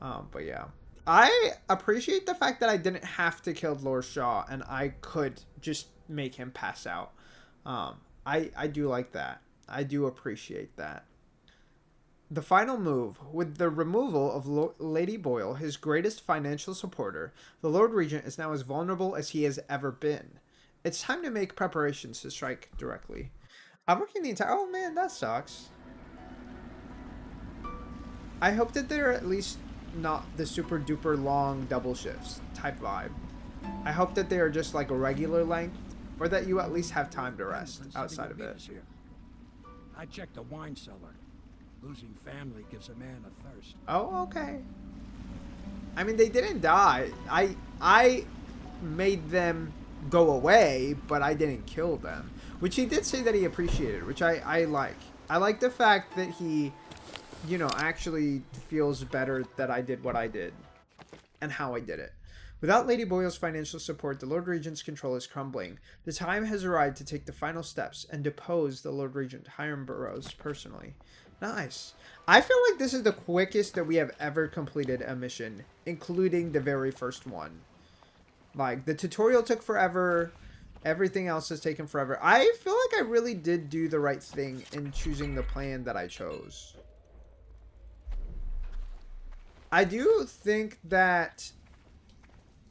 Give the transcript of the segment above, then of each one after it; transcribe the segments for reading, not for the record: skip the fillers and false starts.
But yeah. I appreciate the fact that I didn't have to kill Lord Shaw and I could just make him pass out. I do like that. I do appreciate that. The final move, with the removal of Lady Boyle, his greatest financial supporter, the Lord Regent is now as vulnerable as he has ever been. It's time to make preparations to strike directly. I'm working the entire... Oh man, that sucks. I hope that they're at least not the super duper long double shifts type vibe. I hope that they are just like a regular length, or that you at least have time to rest outside of it. I checked the wine cellar. Losing family gives a man a thirst. Oh, okay. I mean, they didn't die. I made them go away, but I didn't kill them. Which he did say that he appreciated, which I like. I like the fact that he, you know, actually feels better that I did what I did. And how I did it. Without Lady Boyle's financial support, the Lord Regent's control is crumbling. The time has arrived to take the final steps and depose the Lord Regent, Hiram Burrows, personally. Nice. I feel like this is the quickest that we have ever completed a mission, including the very first one. Like, the tutorial took forever. Everything else has taken forever. I feel like I really did do the right thing in choosing the plan that I chose. I do think that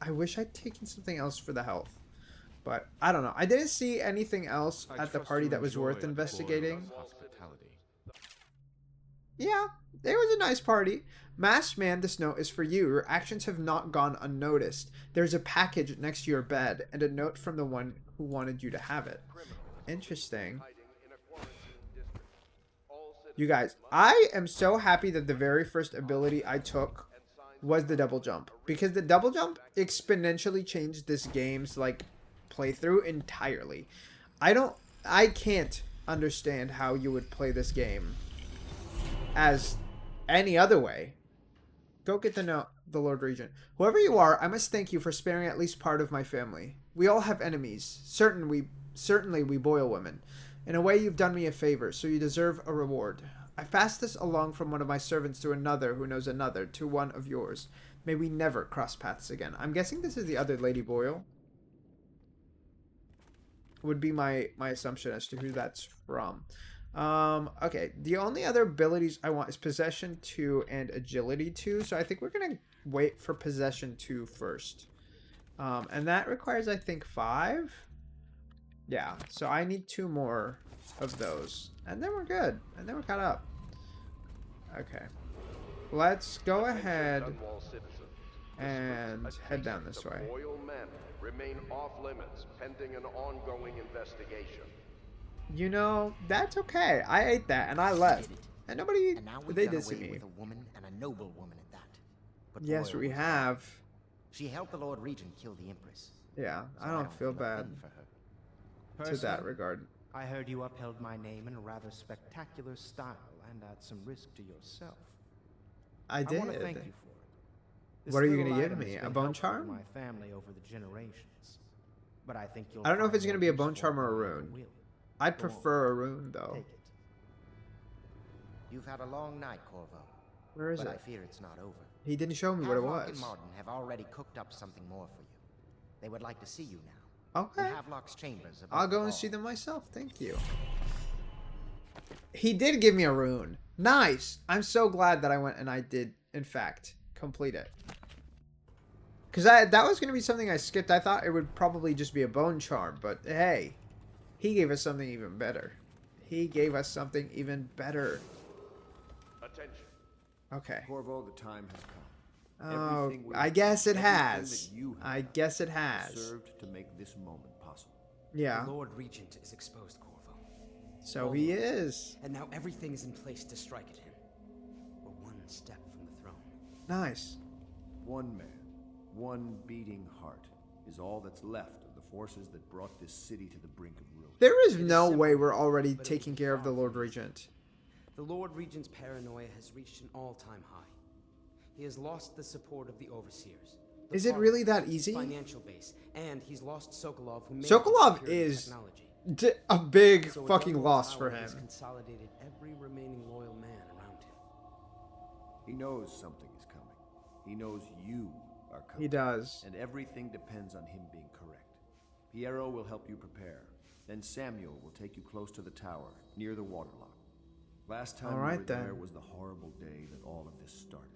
I wish I'd taken something else for the health. But I don't know. I didn't see anything else at the party that was worth investigating. Yeah, it was a nice party. Masked man, this note is for you. Your actions have not gone unnoticed. There's a package next to your bed and a note from the one who wanted you to have it. Interesting. You guys, I am so happy that the very first ability I took was the double jump. Because the double jump exponentially changed this game's, like, playthrough entirely. I can't understand how you would play this game as any other way. Go get the note, the Lord Regent. Whoever you are, I must thank you for sparing at least part of my family. We all have enemies. Certainly we Boyle women. In a way, you've done me a favor, so you deserve a reward. I've passed this along from one of my servants to another who knows another, to one of yours. May we never cross paths again. I'm guessing this is the other Lady Boyle. Would be my assumption as to who that's from. Okay, the only other abilities I want is Possession 2 and Agility 2, so I think we're gonna wait for Possession 2 first. And that requires, I think, 5? Yeah, so I need 2 more of those. And then we're good. And then we're caught up. Okay. Let's go ahead and head down this way. Remain off limits pending an ongoing investigation. You know, that's okay. I ate that and I left. And nobody, they did see me. With a woman and a noble woman at that. But yes, we have. She helped the Lord Regent kill the Empress. Yeah, I don't feel bad for her. to that regard. I heard you upheld my name in a rather spectacular style and at some risk to yourself. I did. I want to thank you for it. This What are you little going to give item me? has A been bone helpful charm? for my family over the generations. But I think you'll I don't know if find it's going to more be a use bone for charm or a it than I rune. will. I'd Go on. prefer a rune, though. Take it. You've had a long night, Corvo. Where is but it? I fear it's not over. He didn't show me what it Havelock was. and Martin have already cooked up something more for you. They would like to see you now. Okay. In Havelock's chambers. above I'll the go and ball. see them myself. Thank you. He did give me a rune. Nice. I'm so glad that I went and I did, in fact, complete it. Because that was going to be something I skipped. I thought it would probably just be a bone charm. But hey, he gave us something even better. He gave us something even better. Attention. Okay. Corvo, the time has come. Oh, Everything we- I guess it everything has. that you I have guess it has. served to make this moment possible. Yeah. The Lord Regent is exposed, Corvo. So he is. And now everything is in place to strike at him. We're one step from the throne. Nice. One man, one beating heart, is all that's left of the forces that brought this city to the brink of ruin. There is It is no simple, way we're already but it taking will be care of the far Lord from Regent. The Lord Regent's paranoia has reached an all-time high. He has lost the support of the overseers. the Is it parliament, really that his easy? Financial base, and he's lost Sokolov, who made Sokolov the superior is technology. A big So a fucking double loss power for him. has consolidated every remaining loyal man around him. He knows something is coming. He knows you are coming. He does. And everything depends on him being correct. Piero will help you prepare. Then Samuel will take you close to the tower, near the waterlock. Last time All right, you were there then. was the horrible day that all of this started.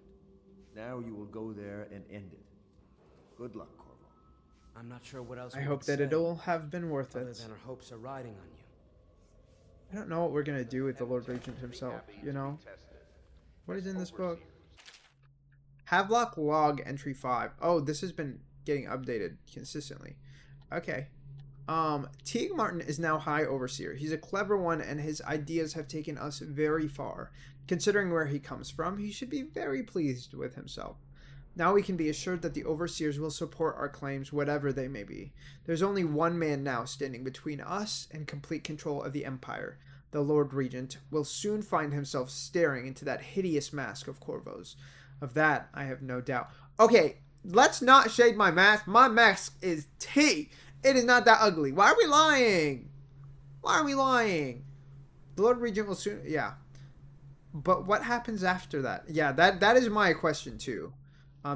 Now you will go there and end it. Good luck, Corvo. I'm not sure what else I we hope could that say, it'll have been worth other it. than our hopes are riding on you. I don't know what we're gonna do with the Lord Regent himself, you know? What is in this book? Havelock log entry 5. Oh, this has been getting updated consistently. Okay. Teague Martin is now High Overseer. He's a clever one, and his ideas have taken us very far. Considering where he comes from, he should be very pleased with himself. Now we can be assured that the Overseers will support our claims, whatever they may be. There's only one man now standing between us and complete control of the Empire. The Lord Regent will soon find himself staring into that hideous mask of Corvo's. Of that, I have no doubt. Okay, let's not shade my mask. My mask is tea. It is not that ugly. Why are we lying? Why are we lying? The Lord Regent will soon... Yeah. But what happens after that? Yeah, that is my question too.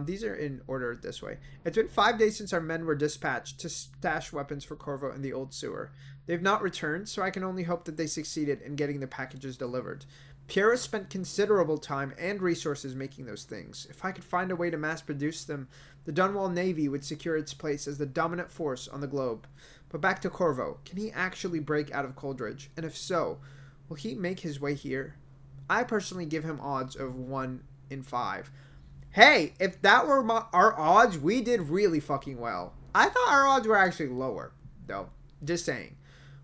These are in order this way. It's been 5 days since our men were dispatched to stash weapons for Corvo in the old sewer. They've not returned, so I can only hope that they succeeded in getting the packages delivered. Piero spent considerable time and resources making those things. If I could find a way to mass produce them, the Dunwall Navy would secure its place as the dominant force on the globe. But back to Corvo. Can he actually break out of Coldridge? And if so, will he make his way here? I personally give him odds of 1 in 5. Hey, if that were our odds, we did really fucking well. I thought our odds were actually lower, though. Just saying.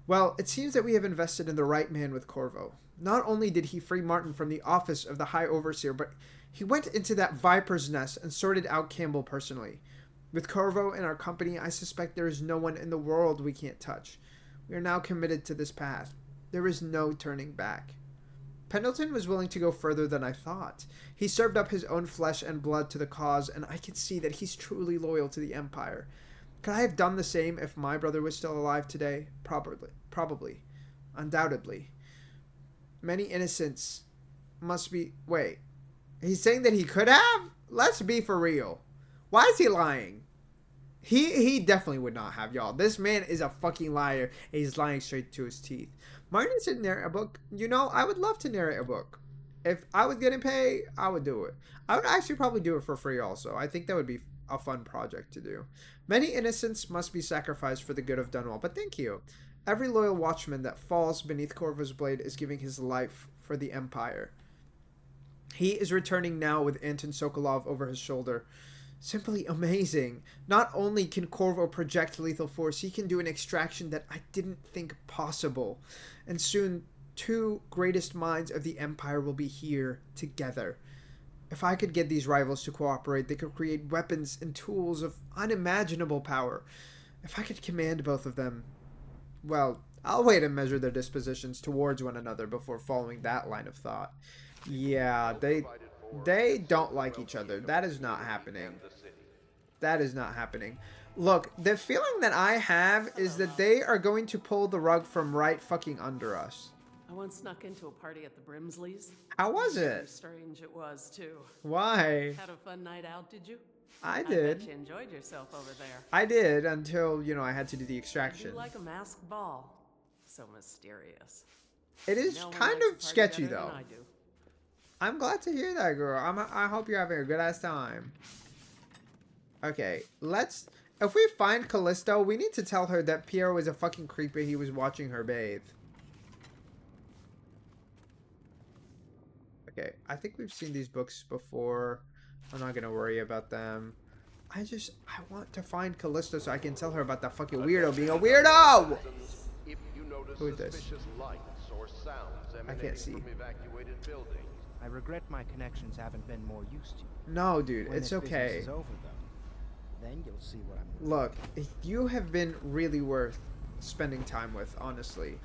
Well, it seems that we have invested in the right man with Corvo. Not only did he free Martin from the office of the High Overseer, but he went into that viper's nest and sorted out Campbell personally. With Corvo in our company, I suspect there is no one in the world we can't touch. We are now committed to this path. There is no turning back. Pendleton was willing to go further than I thought. He served up his own flesh and blood to the cause, and I can see that he's truly loyal to the Empire. Could I have done the same if my brother was still alive today? Probably. Undoubtedly. Many innocents must be... Wait. He's saying that he could have? Let's be for real. Why is he lying? He definitely would not have, y'all. This man is a fucking liar. And he's lying straight to his teeth. Martin should narrate a book. You know, I would love to narrate a book. If I was getting paid, I would do it. I would actually probably do it for free also. I think that would be a fun project to do. Many innocents must be sacrificed for the good of Dunwall, but thank you. Every loyal watchman that falls beneath Corvo's blade is giving his life for the Empire. He is returning now with Anton Sokolov over his shoulder. Simply amazing. Not only can Corvo project lethal force, he can do an extraction that I didn't think possible. And soon, 2 greatest minds of the Empire will be here together. If I could get these rivals to cooperate, they could create weapons and tools of unimaginable power. If I could command both of them, well, I'll wait and measure their dispositions towards one another before following that line of thought. Yeah, they don't like each other. That is not happening. That is not happening. Look, the feeling that I have is that they are going to pull the rug from right fucking under us. I once snuck into a party at the Brimsleys. How was Very it? strange it was, too. Why? Had a fun night out, did you? I I did. bet you enjoyed yourself over there. I did until, you know, I had to do the I extraction. do like a masked ball. So mysterious. It is No one kind likes a of party sketchy, better than though. I do. I'm glad to hear that, girl. I hope you're having a good ass time. Okay, let's... If we find Callisto, we need to tell her that Piero was a fucking creeper. He was watching her bathe. Okay, I think we've seen these books before. I'm not gonna worry about them. I want to find Callisto so I can tell her about that fucking weirdo being a weirdo! If you notice Who is this? suspicious lights or sounds I emanating can't see. from evacuated buildings, I regret my connections haven't been more used to you. No, dude, When it's this business okay. is over, though, then you'll see what I'm. Look, you have been really worth spending time with, honestly.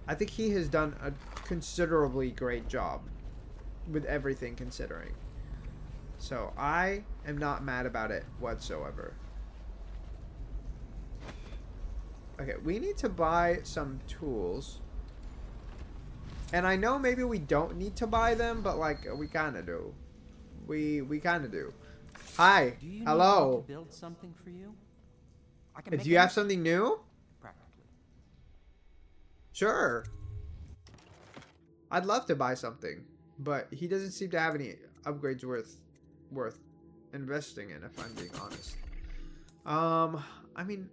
I think he has done a considerably great job with everything considering. So I am not mad about it whatsoever. Okay, we need to buy some tools. And I know maybe we don't need to buy them, but like we kind of do. We kind of do. Hi. Do you Hello. need me to build something for you? I can make Do you have anything, something new? practically. Sure. I'd love to buy something, but he doesn't seem to have any upgrades worth investing in, if I'm being honest. I mean,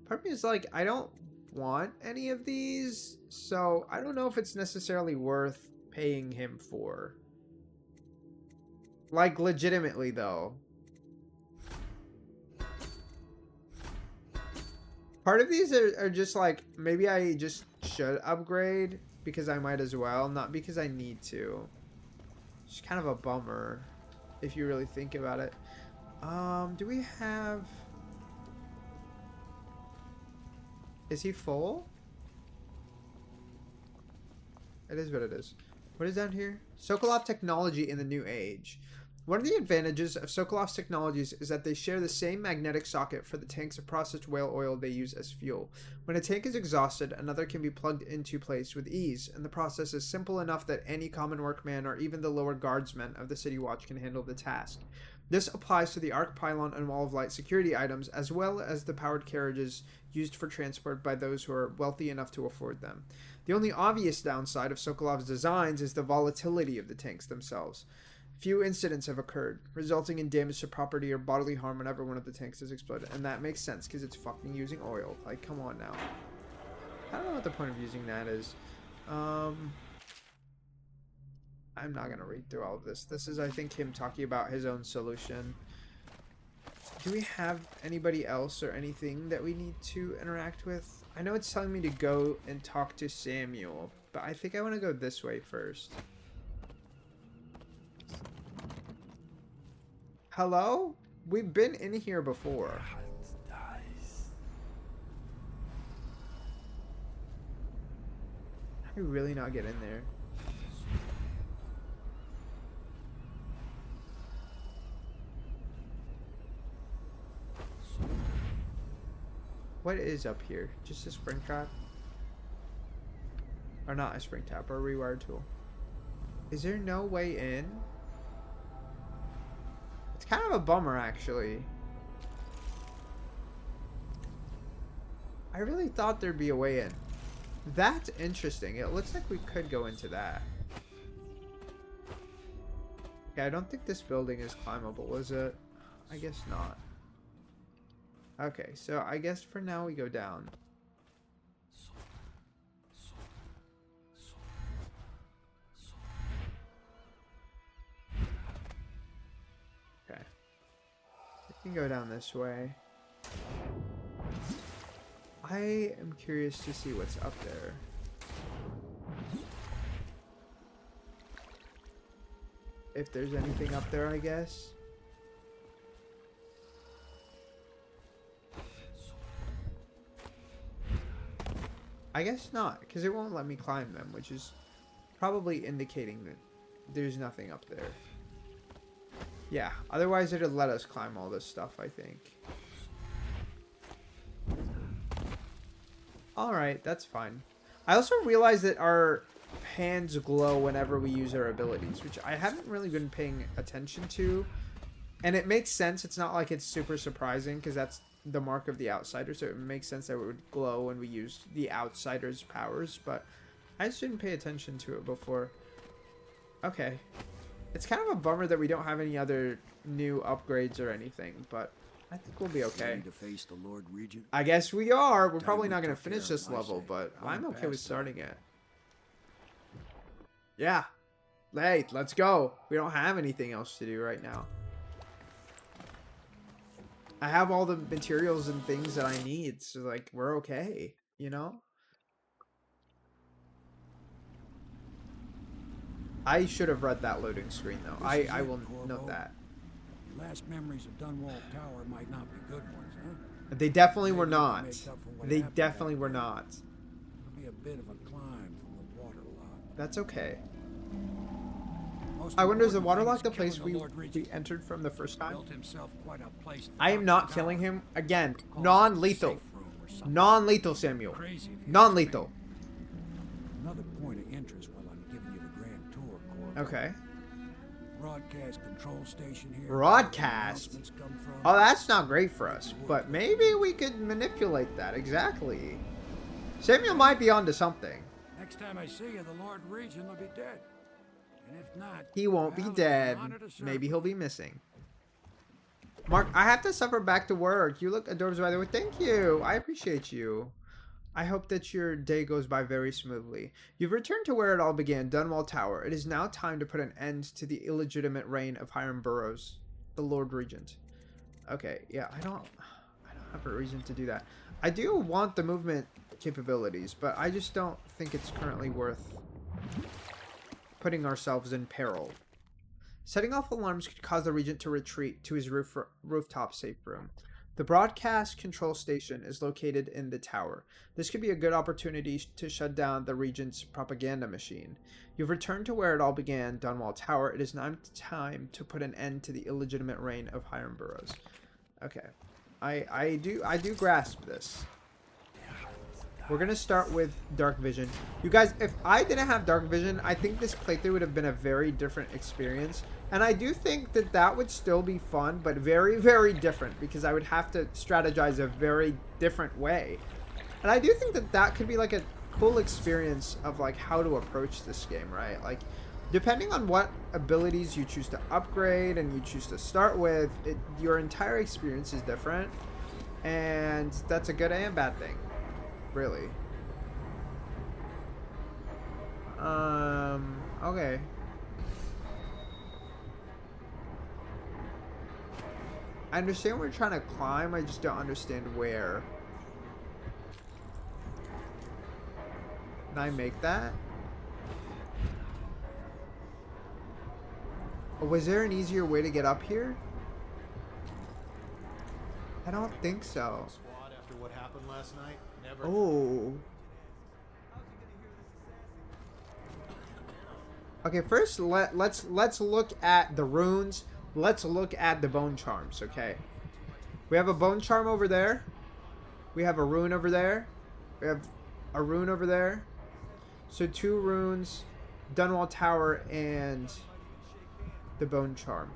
part of me is like, I don't want any of these, so I don't know if it's necessarily worth paying him for. Like, legitimately, though. Part of these are just like, maybe I just should upgrade because I might as well, not because I need to. It's kind of a bummer if you really think about it. Do we have... Is he full? It is what it is. What is down here? Sokolov technology in the new age. One of the advantages of Sokolov's technologies is that they share the same magnetic socket for the tanks of processed whale oil they use as fuel. When a tank is exhausted, another can be plugged into place with ease, and the process is simple enough that any common workman or even the lower guardsmen of the City Watch can handle the task. This applies to the arc pylon and wall of light security items, as well as the powered carriages used for transport by those who are wealthy enough to afford them. The only obvious downside of Sokolov's designs is the volatility of the tanks themselves. Few incidents have occurred, resulting in damage to property or bodily harm whenever one of the tanks is exploded. And that makes sense, because it's fucking using oil. Like, come on now. I don't know what the point of using that is. I'm not going to read through all of this. This is, I think, him talking about his own solution. Do we have anybody else or anything that we need to interact with? I know it's telling me to go and talk to Samuel, but I think I want to go this way first. Hello? We've been in here before. How do we really not get in there? What is up here? Just a spring trap? Or not a spring trap, or a rewire tool. Is there no way in? It's kind of a bummer, actually. I really thought there'd be a way in. That's interesting. It looks like we could go into that. Okay, I don't think this building is climbable, is it? I guess not. Okay, so I guess for now we go down. Okay. We can go down this way. I am curious to see what's up there. If there's anything up there, I guess. I guess not, because it won't let me climb them, which is probably indicating that there's nothing up there. Yeah, otherwise it'd let us climb all this stuff, I think. Alright, that's fine. I also realized that our hands glow whenever we use our abilities, which I haven't really been paying attention to. And it makes sense. It's not like it's super surprising, because that's the mark of the outsider, so it makes sense that it would glow when we used the outsider's powers, but I just didn't pay attention to it before. Okay. It's kind of a bummer that we don't have any other new upgrades or anything, but I think we'll be okay. Ready to face the Lord Regent? I guess we are. We're probably we not going to took care finish of this my level, sake. but I'm I'm okay with past starting it. Yeah. Hey, let's go. We don't have anything else to do right now. I have all the materials and things that I need, so like we're okay, you know? I should have read that loading screen though. This is I it, will Corvo. note that. Your last memories of Dunwall Tower might not be good ones, huh? They definitely were Maybe you can not. make up for what They happened definitely back were then. not. It'll be a bit of a climb from the waterlock. That's okay. Most I wonder, is the important waterlock thing the place killing we the Lord Regent. entered from the first time? Built himself quite a place I am without not the killing tower. him. Again, Calls it a non-lethal. safe room or something. Non-lethal, Samuel. Crazy if you ask Non-lethal. me. Another point of interest while I'm giving you the grand tour, Corvo. Okay. broadcast control station here? Broadcast? Announcements come from? Oh, that's not great for us, but maybe we could manipulate that. Exactly. Samuel might be onto something. Next time I see you, the Lord Regent will be dead. And if not, He won't be well, it's dead. an honor to serve Maybe you. he'll be missing. Mark, I have to suffer back to work. You look adorable, by the way. Thank you. I appreciate you. I hope that your day goes by very smoothly. You've returned to where it all began, Dunwall Tower. It is now time to put an end to the illegitimate reign of Hiram Burrows, the Lord Regent. Okay, yeah, I don't have a reason to do that. I do want the movement capabilities, but I just don't think it's currently worth putting ourselves in peril. Setting off alarms could cause the Regent to retreat to his rooftop safe room. The broadcast control station is located in the tower. This could be a good opportunity to shut down the Regent's propaganda machine. You've returned to where it all began, Dunwall Tower. It is now time to put an end to the illegitimate reign of Hiram Burrows. Okay. I do grasp this. We're gonna start with dark vision. You guys, if I didn't have dark vision, I think this playthrough would have been a very different experience. And I do think that that would still be fun, but very, very different, because I would have to strategize a very different way. And I do think that that could be like a cool experience of like how to approach this game, right? Like, depending on what abilities you choose to upgrade and you choose to start with, your entire experience is different. And that's a good and bad thing. Really. Okay. I understand we're trying to climb, I just don't understand where. Can I make that? Oh, was there an easier way to get up here? I don't think so. Squad after what happened last night? Never. Oh. Okay, first let's look at the runes. Let's look at the bone charms, okay? We have a bone charm over there. We have a rune over there. We have a rune over there. So 2 runes, Dunwall Tower, and the bone charm.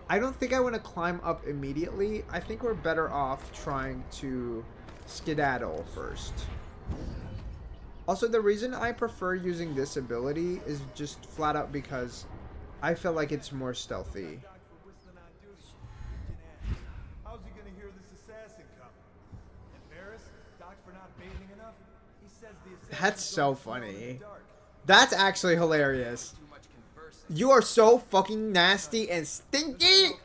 I don't think I want to climb up immediately. I think we're better off trying to skedaddle first. Also, the reason I prefer using this ability is just flat out because I feel like it's more stealthy. How's he gonna hear this assassin coming? Embarrassed? Doc for not bathing enough? He says the assassin. That's so funny. That's actually hilarious. You are so fucking nasty and stinky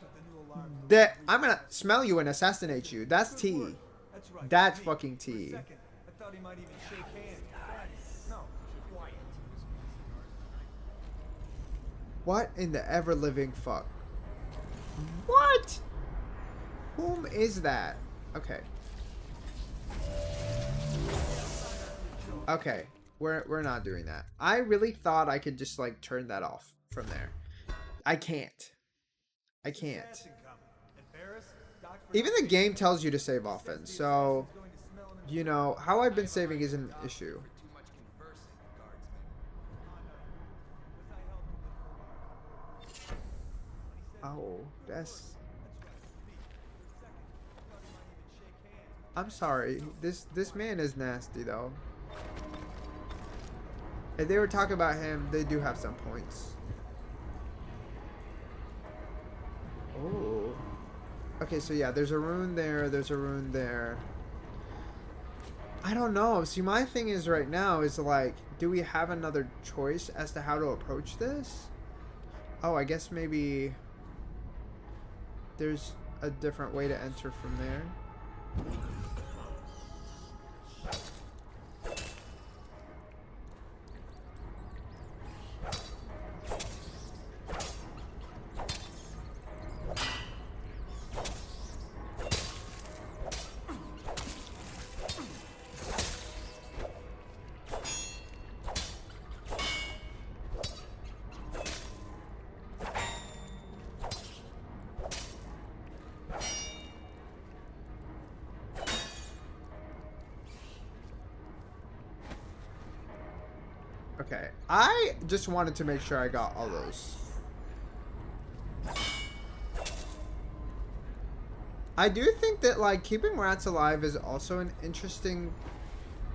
that I'm gonna smell you and assassinate you. That's tea. That's fucking tea. I thought he might even shake hands. No, quiet. What in the ever-living fuck? What? Whom is that? Okay. Okay. We're not doing that. I really thought I could just like turn that off from there. I can't. I can't. Even the game tells you to save often, so you know how I've been saving is an issue. Oh, that's. I'm sorry. This man is nasty though. If they were talking about him, they do have some points. Oh. Okay, so yeah, there's a rune there, there's a rune there. I don't know. See, my thing is right now is like, do we have another choice as to how to approach this? Oh, I guess maybe there's a different way to enter from there. Okay, I just wanted to make sure I got all those. I do think that, like, keeping rats alive is also an interesting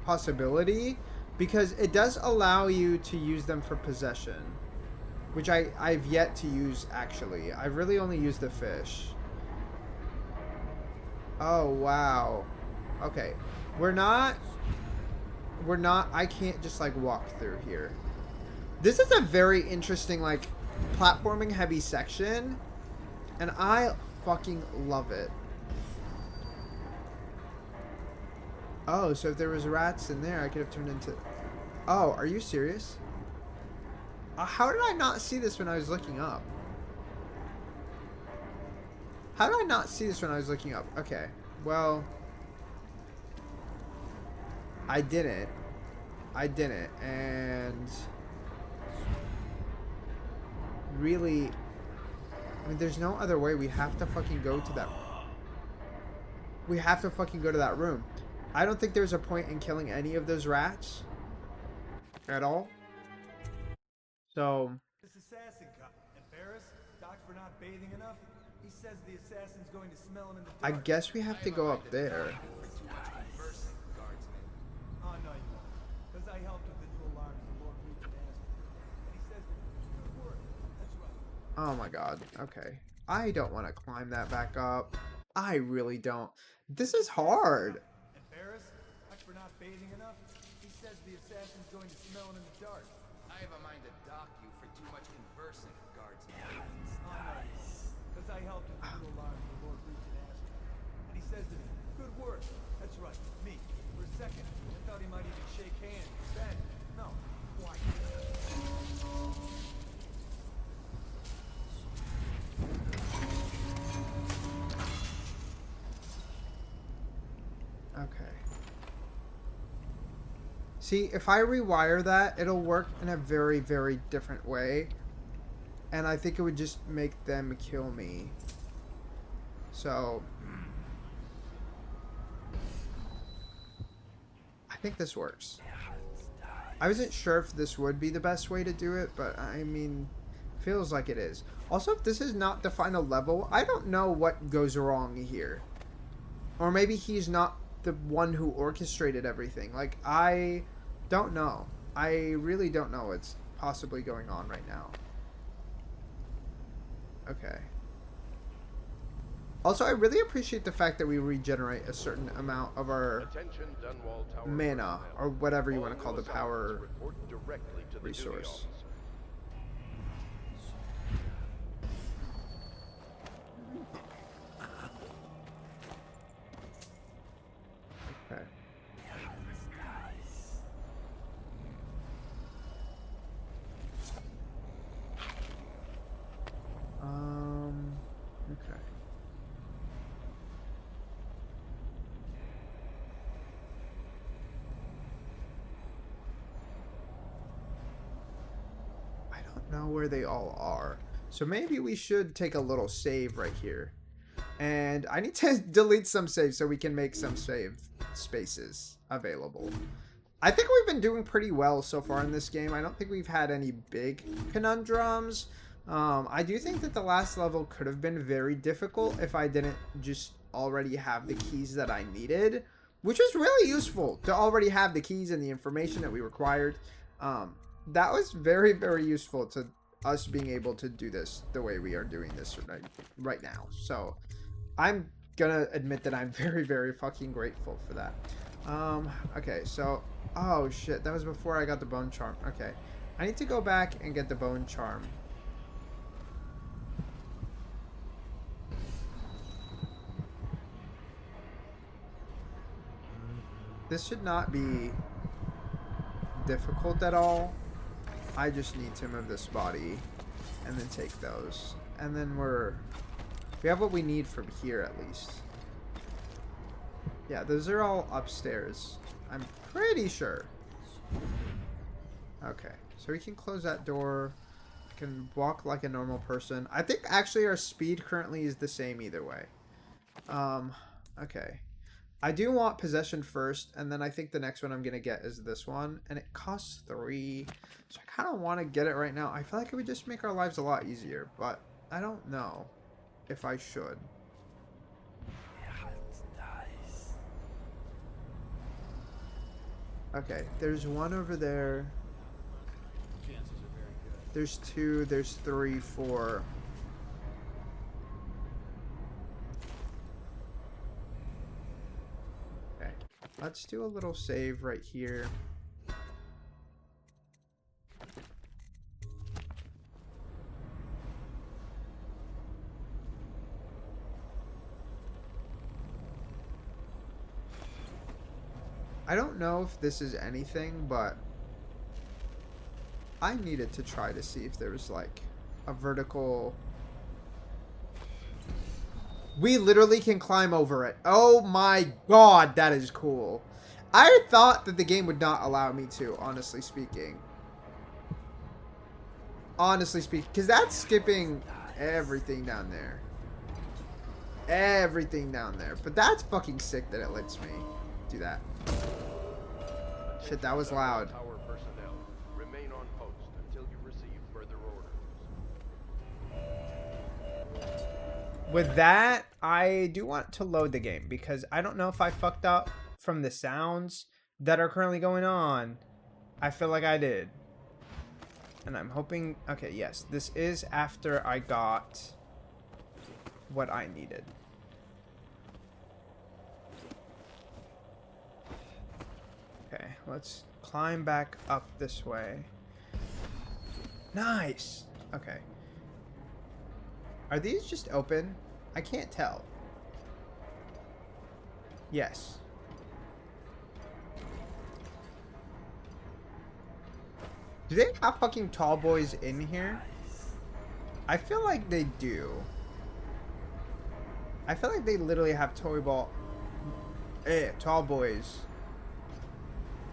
possibility because it does allow you to use them for possession, which I've yet to use, actually. I've really only used the fish. Oh, wow. Okay. We're not, I can't just, like, walk through here. This is a very interesting, like, platforming heavy section, and I fucking love it. Oh, so if there was rats in there, I could have turned into... Oh, are you serious? How did I not see this when I was looking up? How did I not see this when I was looking up? Okay, well... I didn't, and... Really... I mean, there's no other way. We have to fucking go to that... We have to fucking go to that room. I don't think there's a point in killing any of those rats. At all. So... This assassin come. Embarrassed? Docked for not bathing enough? He says the assassin's going to smell him in the dark. I guess we have to go up there. Oh, no, you won't. Because I helped with the new alarms the Lord Regent asked me. And he says it's good work. That's right. Oh my god. Okay. I don't want to climb that back up. I really don't. This is hard. Embarrassed? Docked for not bathing enough? He says the assassin's going to smell him in the dark. I have a mind to dock you for too much conversing, guardsman. Oh, no, you won't. Because I helped with the new alarms the Lord Regent asked me. And he says to me, good work. That's right. Me. For a second, I thought he might even shake hands. Then, no. Quiet. Okay. See, if I rewire that, it'll work in a very, very different way. And I think it would just make them kill me. So... I think this works. I wasn't sure if this would be the best way to do it, but I mean, feels like it is. Also, if this is not the final level, I don't know what goes wrong here. Or maybe he's not the one who orchestrated everything. Like, I don't know. I really don't know what's possibly going on right now. Okay. Also, I really appreciate the fact that we regenerate a certain amount of our mana, or whatever you want to call the power resource. Okay. Okay. I don't know where they all are. So maybe we should take a little save right here. And I need to delete some saves so we can make some save spaces available. I think we've been doing pretty well so far in this game. I don't think we've had any big conundrums. I do think that the last level could have been very difficult if I didn't just already have the keys that I needed, which was really useful to already have the keys and the information that we required. That was very, very useful to us being able to do this the way we are doing this right now. So I'm gonna admit that I'm very, very fucking grateful for that. Okay, so, oh shit, that was before I got the bone charm. Okay, I need to go back and get the bone charm. This should not be difficult at all. I just need to move this body and then take those. And then we have what we need from here at least. Yeah, those are all upstairs. I'm pretty sure. Okay, so we can close that door. We can walk like a normal person. I think actually our speed currently is the same either way. Okay. I do want possession first, and then I think the next one I'm going to get is this one. And it costs 3, so I kind of want to get it right now. I feel like it would just make our lives a lot easier, but I don't know if I should. Okay, there's one over there. There's 2, there's 3, 4. Okay, let's do a little save right here. I don't know if this is anything, but I needed to try to see if there was like a vertical. We literally can climb over it. Oh my god, that is cool. I thought that the game would not allow me to, honestly speaking. Honestly speaking, because that's skipping everything down there. Everything down there. But that's fucking sick that it lets me do that. Shit, that was loud. Tower personnel, remain on post until you receive further orders. With that, I do want to load the game because I don't know if I fucked up from the sounds that are currently going on. I feel like I did. And I'm hoping... Okay, yes. This is after I got what I needed. Okay, let's climb back up this way. Nice! Okay. Are these just open? I can't tell. Yes. Do they have fucking tall boys in here? I feel like they do. I feel like they literally have tall boys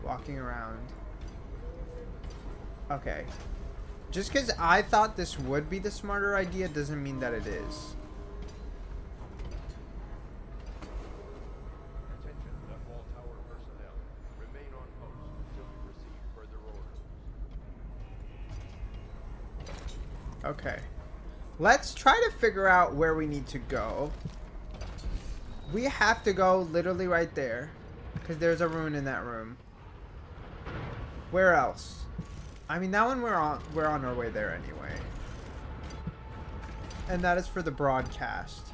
walking around. Okay. Just because I thought this would be the smarter idea doesn't mean that it is. Attention, Wall Tower personnel. Remain on post until you receive further orders. Okay. Let's try to figure out where we need to go. We have to go literally right there. Because there's a rune in that room. Where else? I mean, that one we're on our way there anyway. And that is for the broadcast.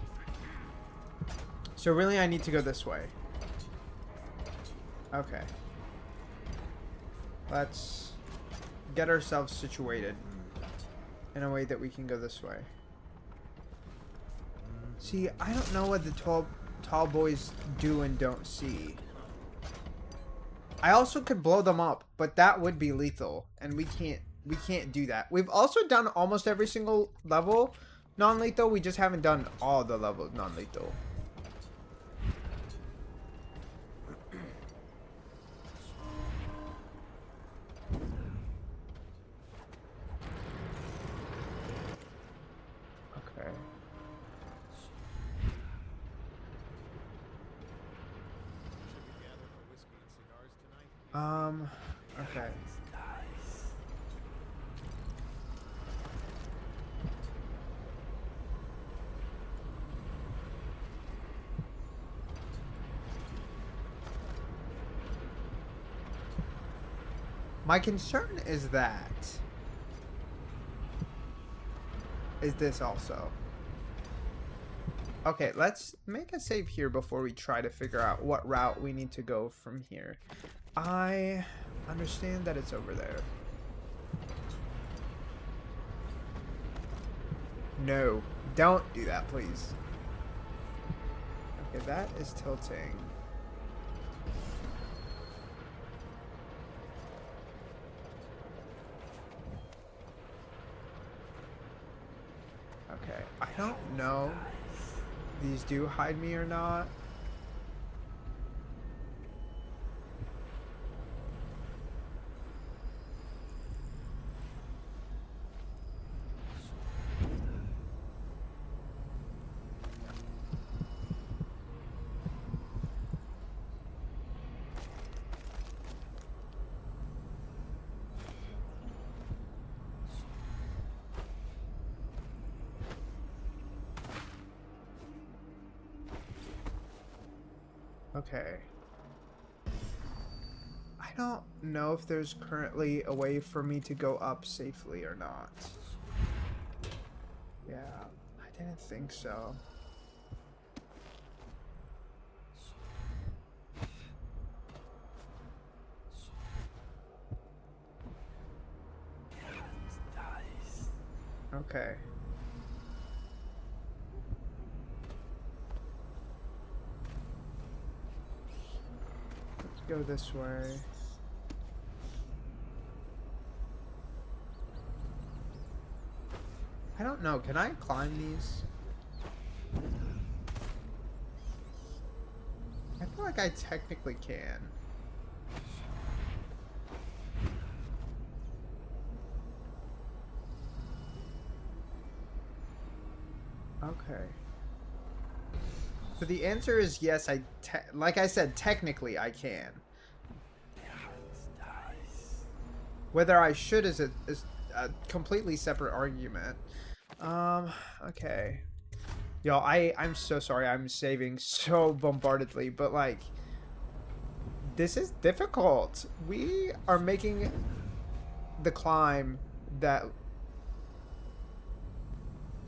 So really I need to go this way. Okay. Let's get ourselves situated in a way that we can go this way. See, I don't know what the tall boys do and don't see. I also could blow them up, but that would be lethal, and we can't do that. We've also done almost every single level non-lethal. We just haven't done all the levels non-lethal. Okay. Okay. My concern is that... Is this also? Okay, let's make a save here before we try to figure out what route we need to go from here. I understand that it's over there. No, don't do that, please. Okay, that is tilting. Okay, I don't know if these do hide me or not. Okay. I I don't know if there's currently a way for me to go up safely or not. Yeah, I didn't think so. Okay. Let's go this way. I don't know. Can I climb these? I feel like I technically can. Okay. So the answer is yes, like I said, technically I can. Whether I should is a completely separate argument. Okay. Yo, I'm so sorry I'm saving so bombardedly, but like, this is difficult. We are making the climb that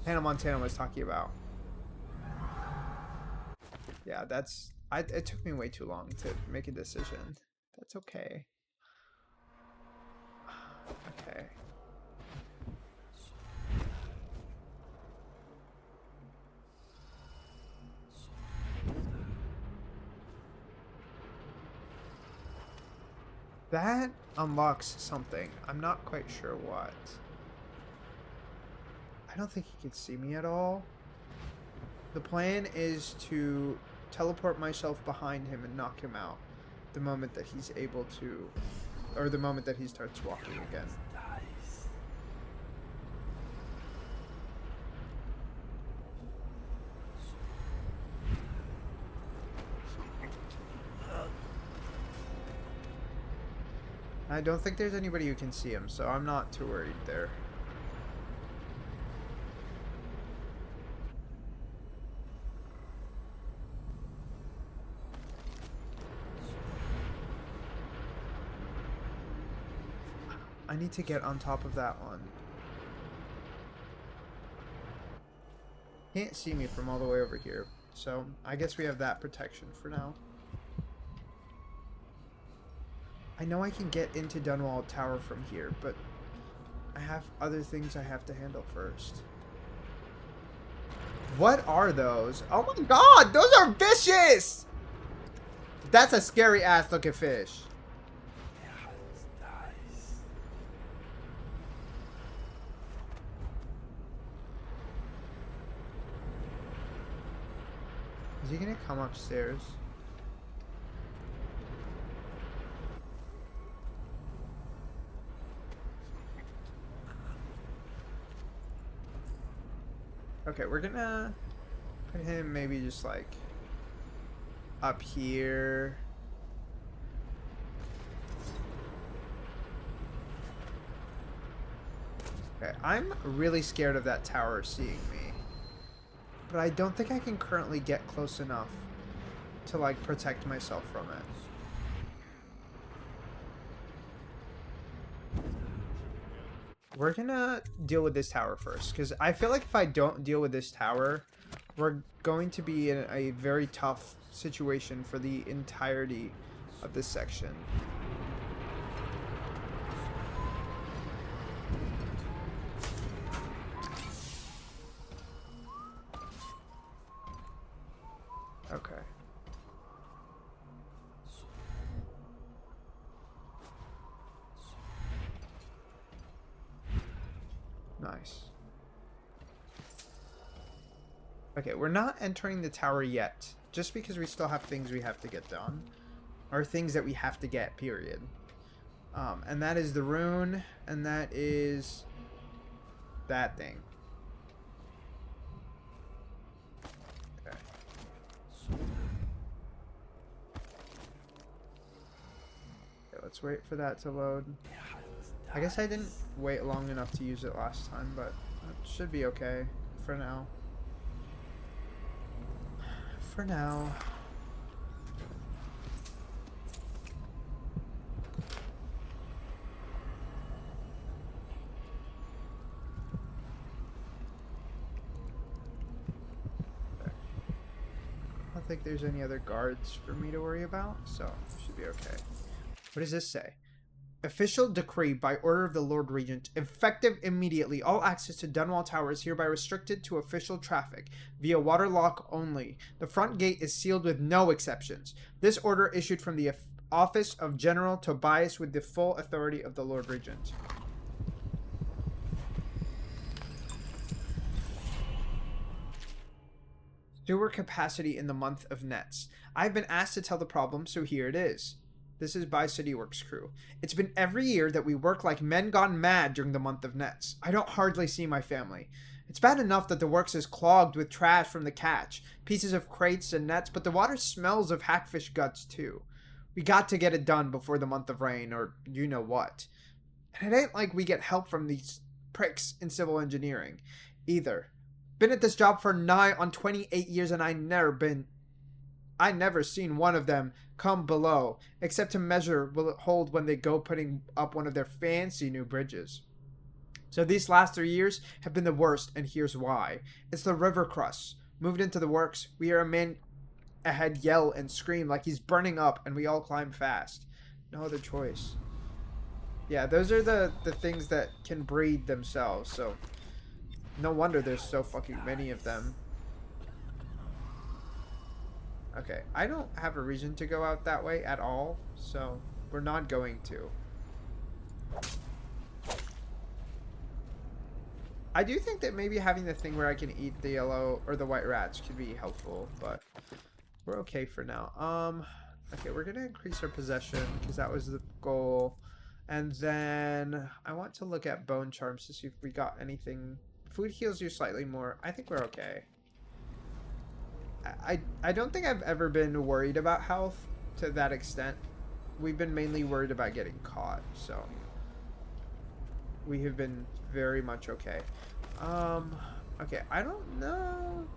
Hannah Montana was talking about. Yeah, it took me way too long to make a decision. That's okay. Okay. That unlocks something. I'm not quite sure what. I don't think he can see me at all. The plan is to teleport myself behind him and knock him out the moment that he's able to, or the moment that he starts walking again. I don't think there's anybody who can see him, so I'm not too worried there. I need to get on top of that one. Can't see me from all the way over here, so I guess we have that protection for now. I know I can get into Dunwall Tower from here, but I have other things I have to handle first. What are those? Oh my god, those are vicious! That's a scary ass looking fish. Is he gonna come upstairs? Okay, we're gonna put him maybe just like up here. Okay, I'm really scared of that tower seeing me. But I don't think I can currently get close enough to like protect myself from it. We're gonna deal with this tower first, because I feel like if I don't deal with this tower, we're going to be in a very tough situation for the entirety of this section. Okay. Nice. Okay, we're not entering the tower yet, just because we still have things we have to get done. Or things that we have to get, period. And that is the rune, and that is that thing. Okay. Okay, let's wait for that to load. I guess I didn't wait long enough to use it last time, but it should be okay for now. For now. don't think there's any other guards for me to worry about, so should be okay. What does this say? Official decree by order of the Lord Regent, effective immediately. All access to Dunwall Tower is hereby restricted to official traffic, via waterlock only. The front gate is sealed with no exceptions. This order issued from the office of General Tobias with the full authority of the Lord Regent. Sewer capacity in the month of Nets. I've been asked to tell the problem, so here it is. This is by CityWorks crew. It's been every year that we work like men gone mad during the month of Nets. I don't hardly see my family. It's bad enough that the works is clogged with trash from the catch, pieces of crates and nets, but the water smells of hackfish guts too. We got to get it done before the month of rain, or you know what. And it ain't like we get help from these pricks in civil engineering, either. Been at this job for nigh on 28 years and I never seen one of them come below, except to measure will it hold when they go putting up one of their fancy new bridges. So these last 3 years have been the worst, and here's why. It's the river crust. Moved into the works, we hear a man ahead yell and scream like he's burning up, and we all climb fast. No other choice. Yeah, those are the things that can breed themselves, so no wonder there's so fucking many of them. Okay, I don't have a reason to go out that way at all, so we're not going to. I do think that maybe having the thing where I can eat the yellow or the white rats could be helpful, but we're okay for now. Okay, we're gonna increase our possession because that was the goal, and then I want to look at bone charms to see if we got anything. Food heals you slightly more. I think we're okay. I don't think I've ever been worried about health to that extent. We've been mainly worried about getting caught, so we have been very much okay. Okay, I don't know.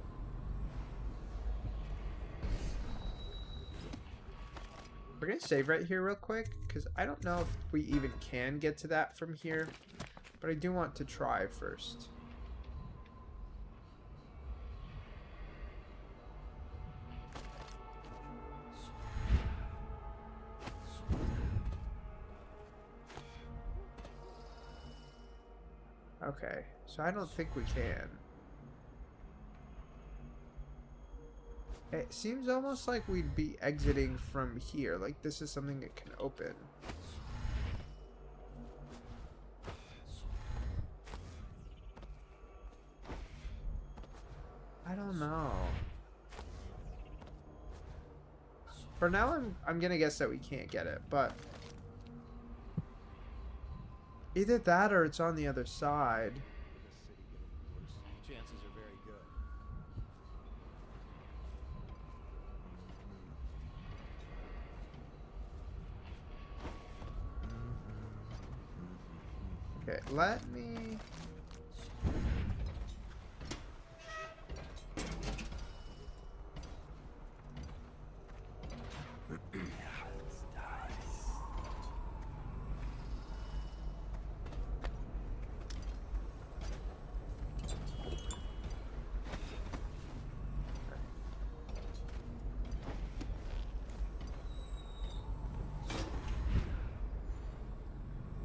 We're gonna save right here real quick because I don't know if we even can get to that from here, but I do want to try first. Okay, so I don't think we can. It seems almost like we'd be exiting from here. Like this is something that can open. I don't know. For now, I'm gonna guess that we can't get it, but either that or it's on the other side. Chances are very good. Okay, let me...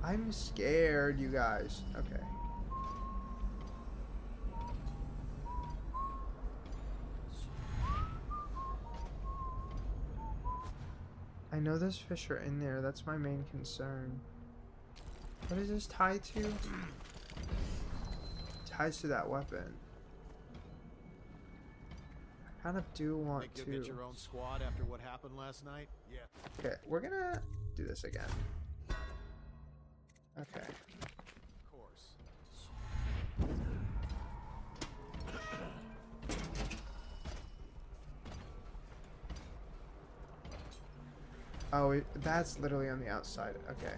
I'm scared, you guys. Okay. I know those fish are in there. That's my main concern. What is this tied to? It ties to that weapon. I kind of do want to. Get your own squad after what happened last night? Yeah. Okay, we're gonna do this again. Okay. Of course. Oh, that's literally on the outside. Okay.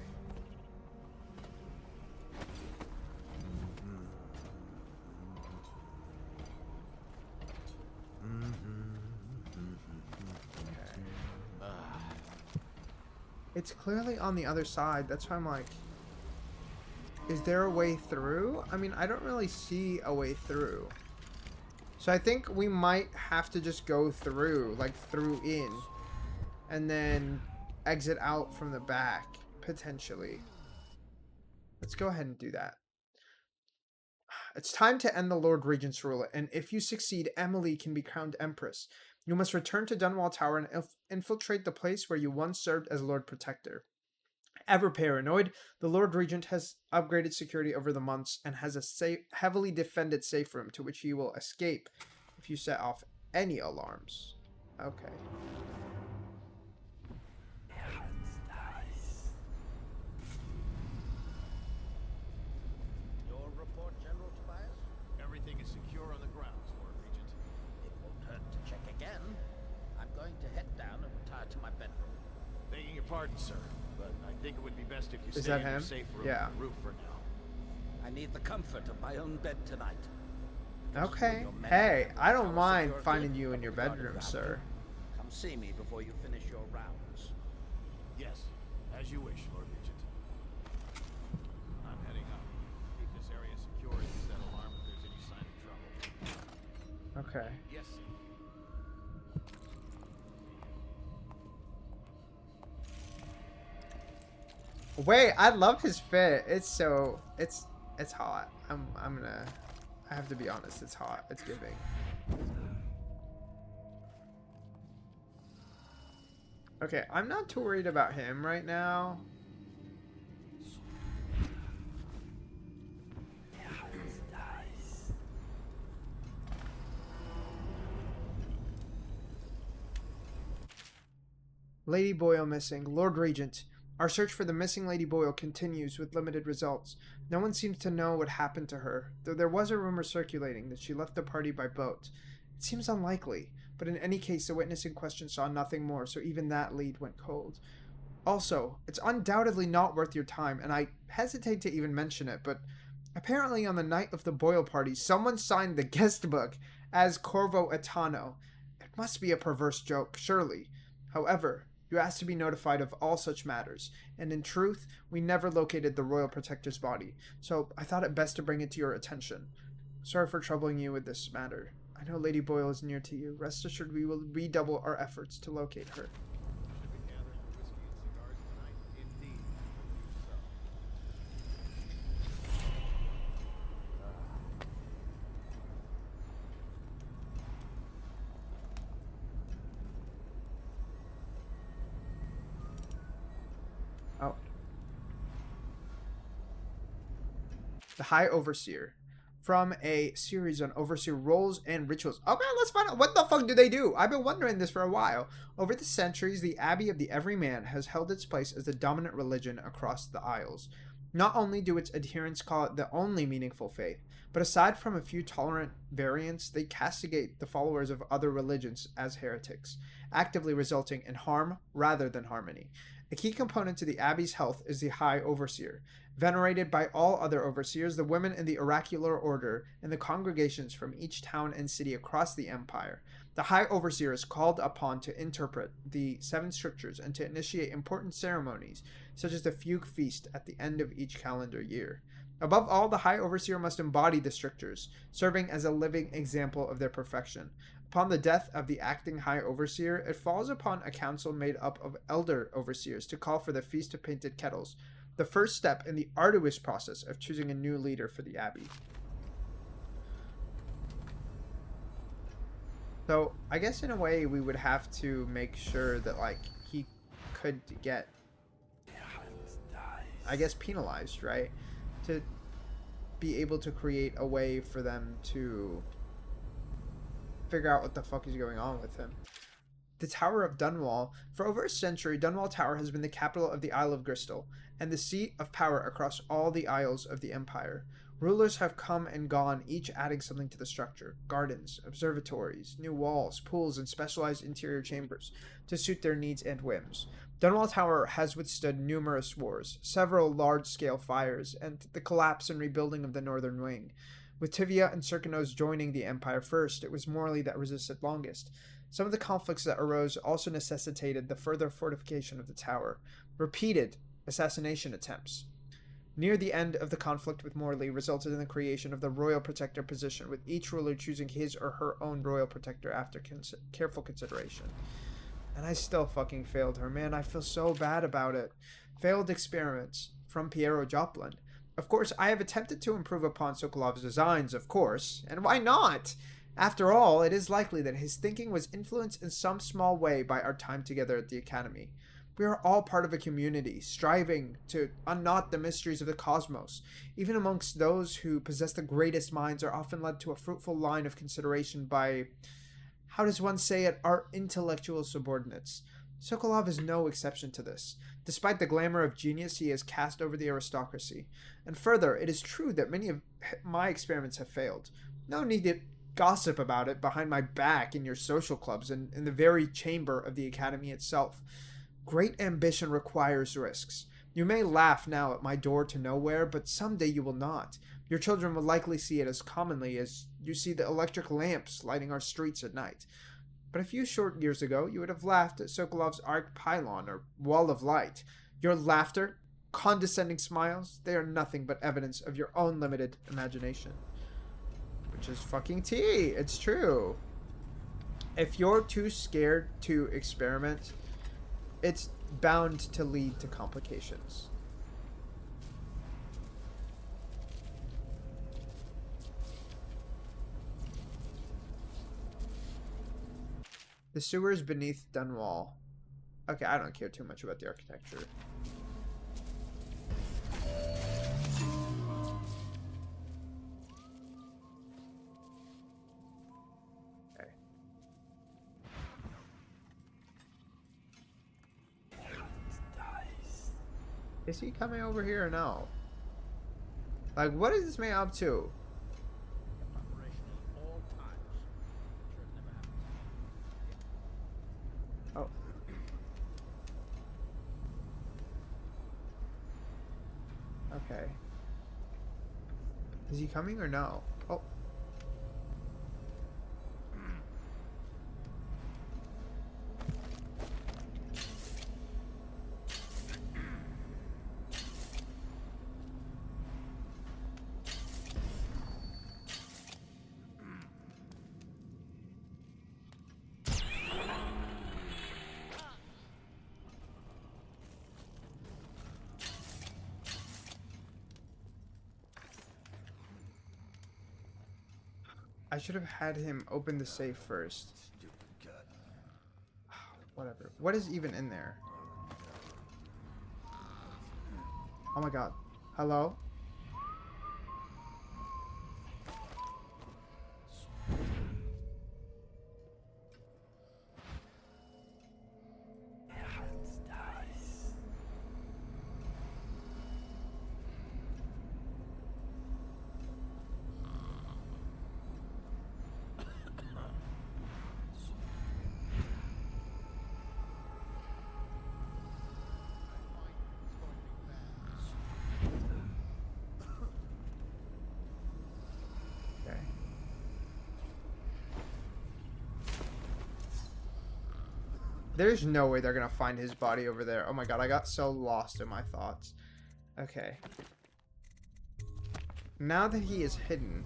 It's clearly on the other side. That's why I'm like, is there a way through? I mean, I don't really see a way through. So I think we might have to just go through, like through in, and then exit out from the back, potentially. Let's go ahead and do that. It's time to end the Lord Regent's rule, and if you succeed, Emily can be crowned Empress. You must return to Dunwall Tower and infiltrate the place where you once served as Lord Protector. Ever paranoid, the Lord Regent has upgraded security over the months and has a heavily defended safe room to which you will escape if you set off any alarms. Okay. Your report, General Tobias? Everything is secure on the grounds, Lord Regent. It won't hurt to check again. I'm going to head down and retire to my bedroom. Begging your pardon, sir, but I think it would be best if you Is stay that in your him? safe room Yeah. on the roof for now. I need the comfort of my own bed tonight. Okay. Hey, I don't mind finding you in your bedroom, sir. Come see me before you finish your rounds. Yes, as you wish, Lord Regent. I'm heading up. Keep this area secure and use that alarm if there's any sign of trouble. Okay. Yes, sir. Wait, I love his fit. It's so it's hot. I have to be honest, it's hot. It's giving. Okay, I'm not too worried about him right now. Lady Boyle missing. Lord Regent. Our search for the missing Lady Boyle continues with limited results. No one seems to know what happened to her, though there was a rumor circulating that she left the party by boat. It seems unlikely, but in any case the witness in question saw nothing more, so even that lead went cold. Also, it's undoubtedly not worth your time, and I hesitate to even mention it, but apparently on the night of the Boyle party, someone signed the guest book as Corvo Etano. It must be a perverse joke, surely. However, you asked to be notified of all such matters, and in truth, we never located the Royal Protector's body, so I thought it best to bring it to your attention. Sorry for troubling you with this matter. I know Lady Boyle is near to you. Rest assured we will redouble our efforts to locate her. Should be gathering for whiskey and cigars tonight? Indeed, Oh. The High Overseer. From a series on Overseer roles and rituals. Okay, let's find out. What the fuck do they do? I've been wondering this for a while. Over the centuries, the Abbey of the Everyman has held its place as the dominant religion across the Isles. Not only do its adherents call it the only meaningful faith, but aside from a few tolerant variants, they castigate the followers of other religions as heretics, actively resulting in harm rather than harmony. A key component to the Abbey's health is the High Overseer. Venerated by all other overseers, the women in the oracular order, and the congregations from each town and city across the empire, the High Overseer is called upon to interpret the 7 scriptures and to initiate important ceremonies, such as the Fugue Feast at the end of each calendar year. Above all, the High Overseer must embody the strictures, serving as a living example of their perfection. Upon the death of the acting High Overseer, it falls upon a council made up of elder overseers to call for the Feast of Painted Kettles, the first step in the arduous process of choosing a new leader for the Abbey. So, I guess in a way we would have to make sure that, like, he could get, I guess, penalized, right? To be able to create a way for them to figure out what the fuck is going on with him. The Tower of Dunwall. For over a century, Dunwall Tower has been the capital of the Isle of Bristol, and the seat of power across all the isles of the Empire. Rulers have come and gone, each adding something to the structure. Gardens, observatories, new walls, pools, and specialized interior chambers to suit their needs and whims. Dunwall Tower has withstood numerous wars, several large-scale fires, and the collapse and rebuilding of the northern wing. With Tivia and Serkanos joining the Empire first, it was Morley that resisted longest. Some of the conflicts that arose also necessitated the further fortification of the tower. Repeated assassination attempts Near the end of the conflict with Morley resulted in the creation of the Royal Protector position, with each ruler choosing his or her own Royal Protector after careful consideration. And I still fucking failed her, man. I feel so bad about it. Failed experiments from Piero Joplin. Of course, I have attempted to improve upon Sokolov's designs, of course. And why not? After all, it is likely that his thinking was influenced in some small way by our time together at the Academy. We are all part of a community, striving to unknot the mysteries of the cosmos. Even amongst those who possess the greatest minds are often led to a fruitful line of consideration by, how does one say it, our intellectual subordinates. Sokolov is no exception to this, despite the glamour of genius he has cast over the aristocracy. And further, it is true that many of my experiments have failed. No need to gossip about it behind my back in your social clubs and in the very chamber of the Academy itself. Great ambition requires risks. You may laugh now at my door to nowhere, but someday you will not. Your children will likely see it as commonly as you see the electric lamps lighting our streets at night. But a few short years ago, you would have laughed at Sokolov's arc pylon or wall of light. Your laughter, condescending smiles, they are nothing but evidence of your own limited imagination. Which is fucking tea. It's true. If you're too scared to experiment, it's bound to lead to complications. The sewers beneath Dunwall. Okay, I don't care too much about the architecture. Okay. Is he coming over here or no? Like, what is this man up to? Oh. Okay. Is he coming or no? Oh. I should have had him open the safe first. Whatever. What is even in there? Oh my god. Hello? There's no way they're gonna find his body over there. Oh my god, I got so lost in my thoughts. Okay. Now that he is hidden,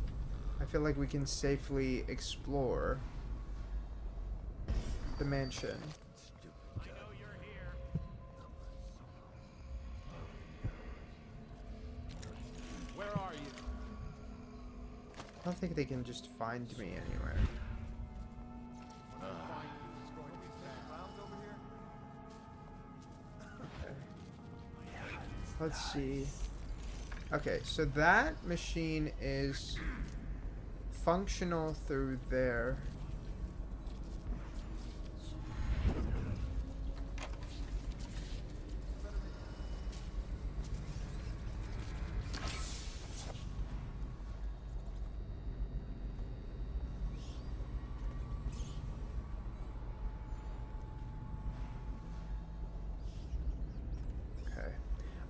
I feel like we can safely explore the mansion. I know you're here. Where are you? I don't think they can just find me anywhere. Let's see. Okay, so that machine is functional through there.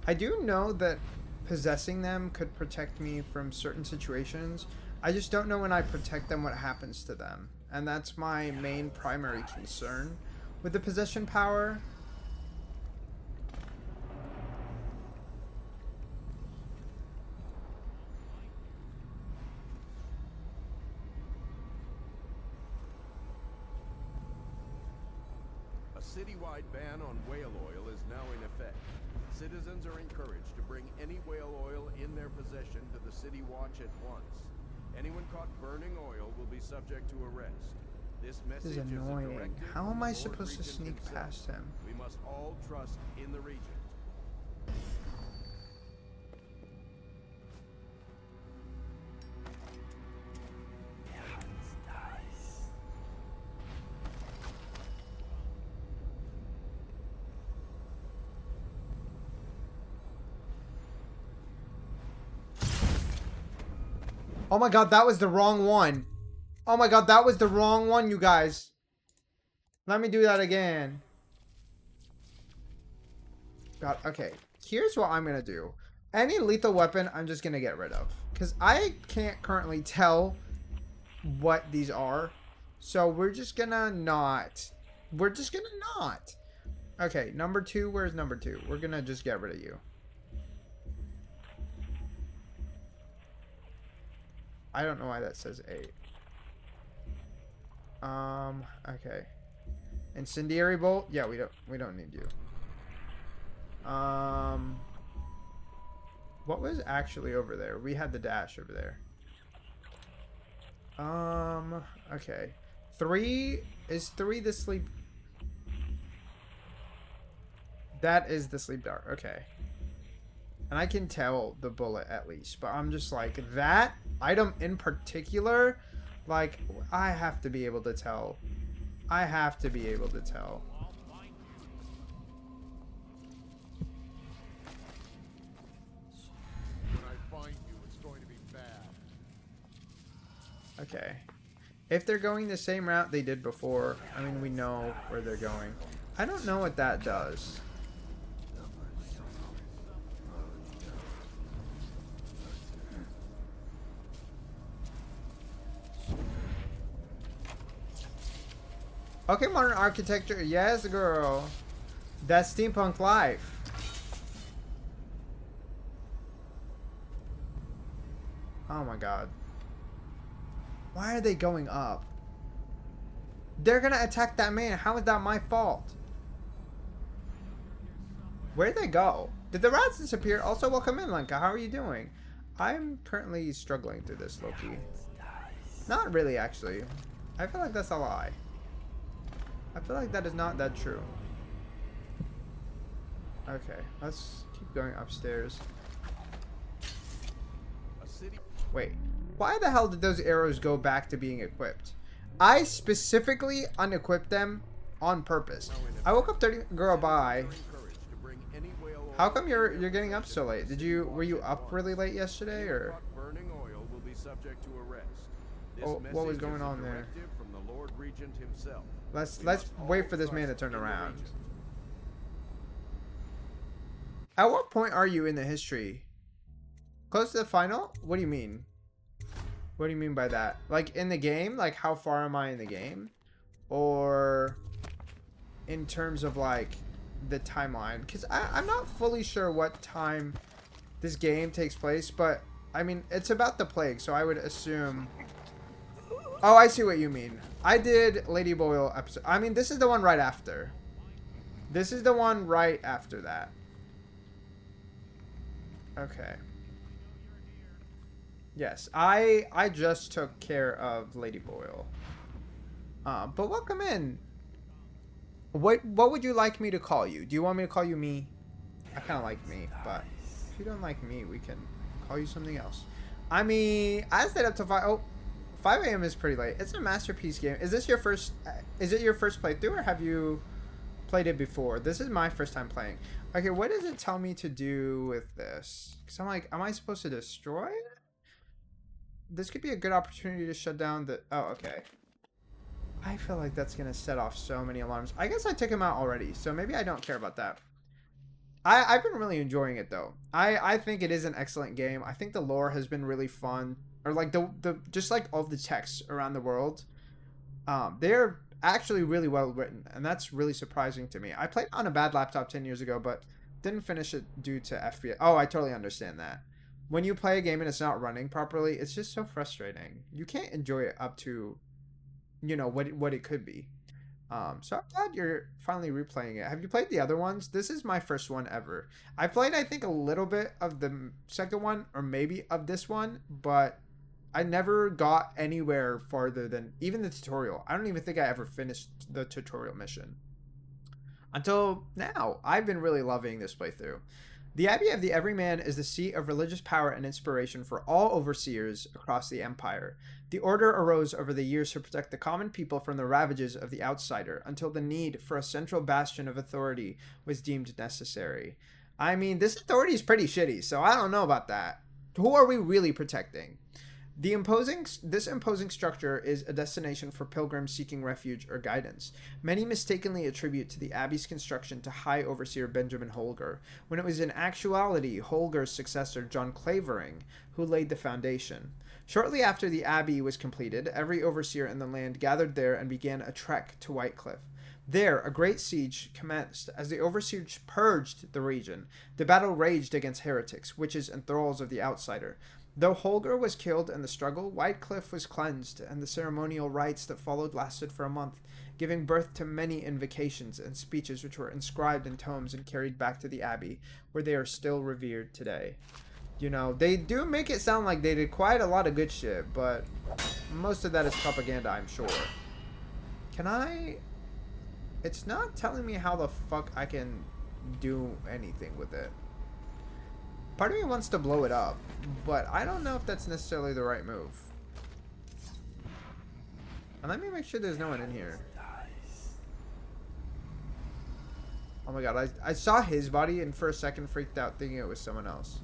I do know that possessing them could protect me from certain situations. I just don't know when I protect them what happens to them. And that's my main primary concern with the possession power. citywide ban on whale oil is now in effect. Citizens are encouraged to bring any whale oil in their possession to the City Watch at once. Anyone caught burning oil will be subject to arrest. This This message is is a annoying. directive How from am the I Lord supposed to Regent sneak himself. past him? We must all trust in the Regent. Oh my god, that was the wrong one. Oh my god, that was the wrong one, you guys. Let me do that again. God, okay. Here's what I'm gonna do. Any lethal weapon, I'm just gonna get rid of. Because I can't currently tell what these are. So we're just gonna not. We're just gonna not. Okay, number 2, where's number 2? We're gonna just get rid of you. I don't know why that says 8. Okay. Incendiary bolt? Yeah, we don't need you. What was actually over there? We had the dash over there. Okay. 3 is 3 the sleep. That is the sleep dart. Okay. And I can tell the bullet at least, but I'm just like, that item in particular, like, I have to be able to tell. I have to be able to tell. When I find you, it's going to be bad. Okay. If they're going the same route they did before, I mean, we know where they're going. I don't know what that does. Okay, modern architecture. Yes, girl. That's steampunk life. Oh my god. Why are they going up? They're gonna attack that man. How is that my fault? Where'd they go? Did the rats disappear? Also, welcome in, Lenka. How are you doing? I'm currently struggling through this, Loki. Not really, actually. I feel like that's a lie. I feel like that is not that true. Okay, let's keep going upstairs. Wait, why the hell did those arrows go back to being equipped? I specifically unequipped them on purpose. I woke up 30. Girl, bye. How come you're getting up so late? Were you up really late yesterday, or? Burning oil will be subject to arrest. Oh, what was going on there? From the Lord Regent himself. Let's wait for this man to turn around. At what point are you in the history? Close to the final? What do you mean? What do you mean by that? Like in the game? Like how far am I in the game? Or in terms of like the timeline? Because I'm not fully sure what time this game takes place, but I mean, it's about the plague, so I would assume... Oh, I see what you mean. I did Lady Boyle episode. I mean, this is the one right after. This is the one right after that. Okay. Yes, I just took care of Lady Boyle. But welcome in. What would you like me to call you? Do you want me to call you me? I kind of like me, but if you don't like me, we can call you something else. I mean, I stayed up to 5. Oh, 5 a.m. is pretty late. It's a masterpiece game. Is this your first? Is it your first playthrough, or have you played it before? This is my first time playing. Okay, what does it tell me to do with this? Because I'm like, am I supposed to destroy it? This could be a good opportunity to shut down the... Oh, okay. I feel like that's going to set off so many alarms. I guess I took him out already, so maybe I don't care about that. I've been really enjoying it, though. I think it is an excellent game. I think the lore has been really fun. Or, like, just, like, all the texts around the world. They're actually really well written, and that's really surprising to me. I played on a bad laptop 10 years ago, but didn't finish it due to FPS. Oh, I totally understand that. When you play a game and it's not running properly, it's just so frustrating. You can't enjoy it up to, you know, what it could be. So I'm glad you're finally replaying it. Have you played the other ones? This is my first one ever. I played, I think, a little bit of the second one, or maybe of this one, but I never got anywhere farther than even the tutorial. I don't even think I ever finished the tutorial mission. Until now, I've been really loving this playthrough. The Abbey of the Everyman is the seat of religious power and inspiration for all overseers across the Empire. The order arose over the years to protect the common people from the ravages of the outsider, until the need for a central bastion of authority was deemed necessary. I mean, this authority is pretty shitty, so I don't know about that. Who are we really protecting? This imposing structure is a destination for pilgrims seeking refuge or guidance. Many mistakenly attribute to the Abbey's construction to High Overseer Benjamin Holger, when it was in actuality Holger's successor John Clavering who laid the foundation. Shortly after the Abbey was completed, every overseer in the land gathered there and began a trek to Whitecliff. There, a great siege commenced. As the overseers purged the region, the battle raged against heretics, witches, and thralls of the outsider. Though Holger was killed in the struggle, Whitecliff was cleansed, and the ceremonial rites that followed lasted for a month, giving birth to many invocations and speeches which were inscribed in tomes and carried back to the Abbey, where they are still revered today. You know, they do make it sound like they did quite a lot of good shit, but most of that is propaganda, I'm sure. Can I... It's not telling me how the fuck I can do anything with it. Part of me wants to blow it up, but I don't know if that's necessarily the right move. And let me make sure there's no one in here. Oh my god, I saw his body and for a second freaked out thinking it was someone else.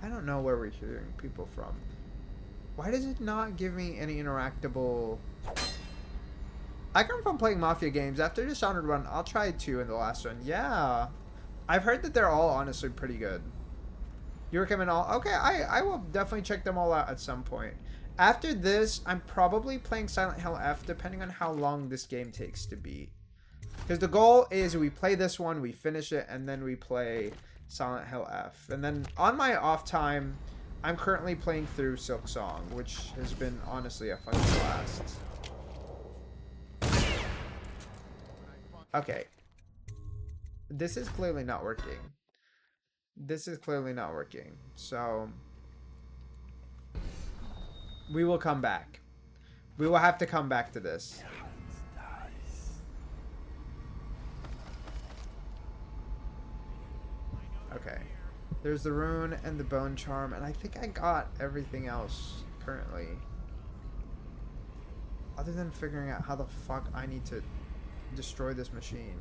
I don't know where we're hearing people from. Why does it not give me any interactable... I come from playing Mafia games. After Dishonored 1, I'll try 2 in the last one. Yeah. I've heard that they're all honestly pretty good. You recommend all? Okay, I will definitely check them all out at some point. After this, I'm probably playing Silent Hill F, depending on how long this game takes to beat. Because the goal is we play this one, we finish it, and then we play Silent Hill F. And then on my off time, I'm currently playing through Silk Song, which has been honestly a fucking blast. Okay. This is clearly not working. This is clearly not working. So we will come back. We will have to come back to this. Okay. There's the rune and the bone charm, and I think I got everything else currently. Other than figuring out how the fuck I need to destroy this machine.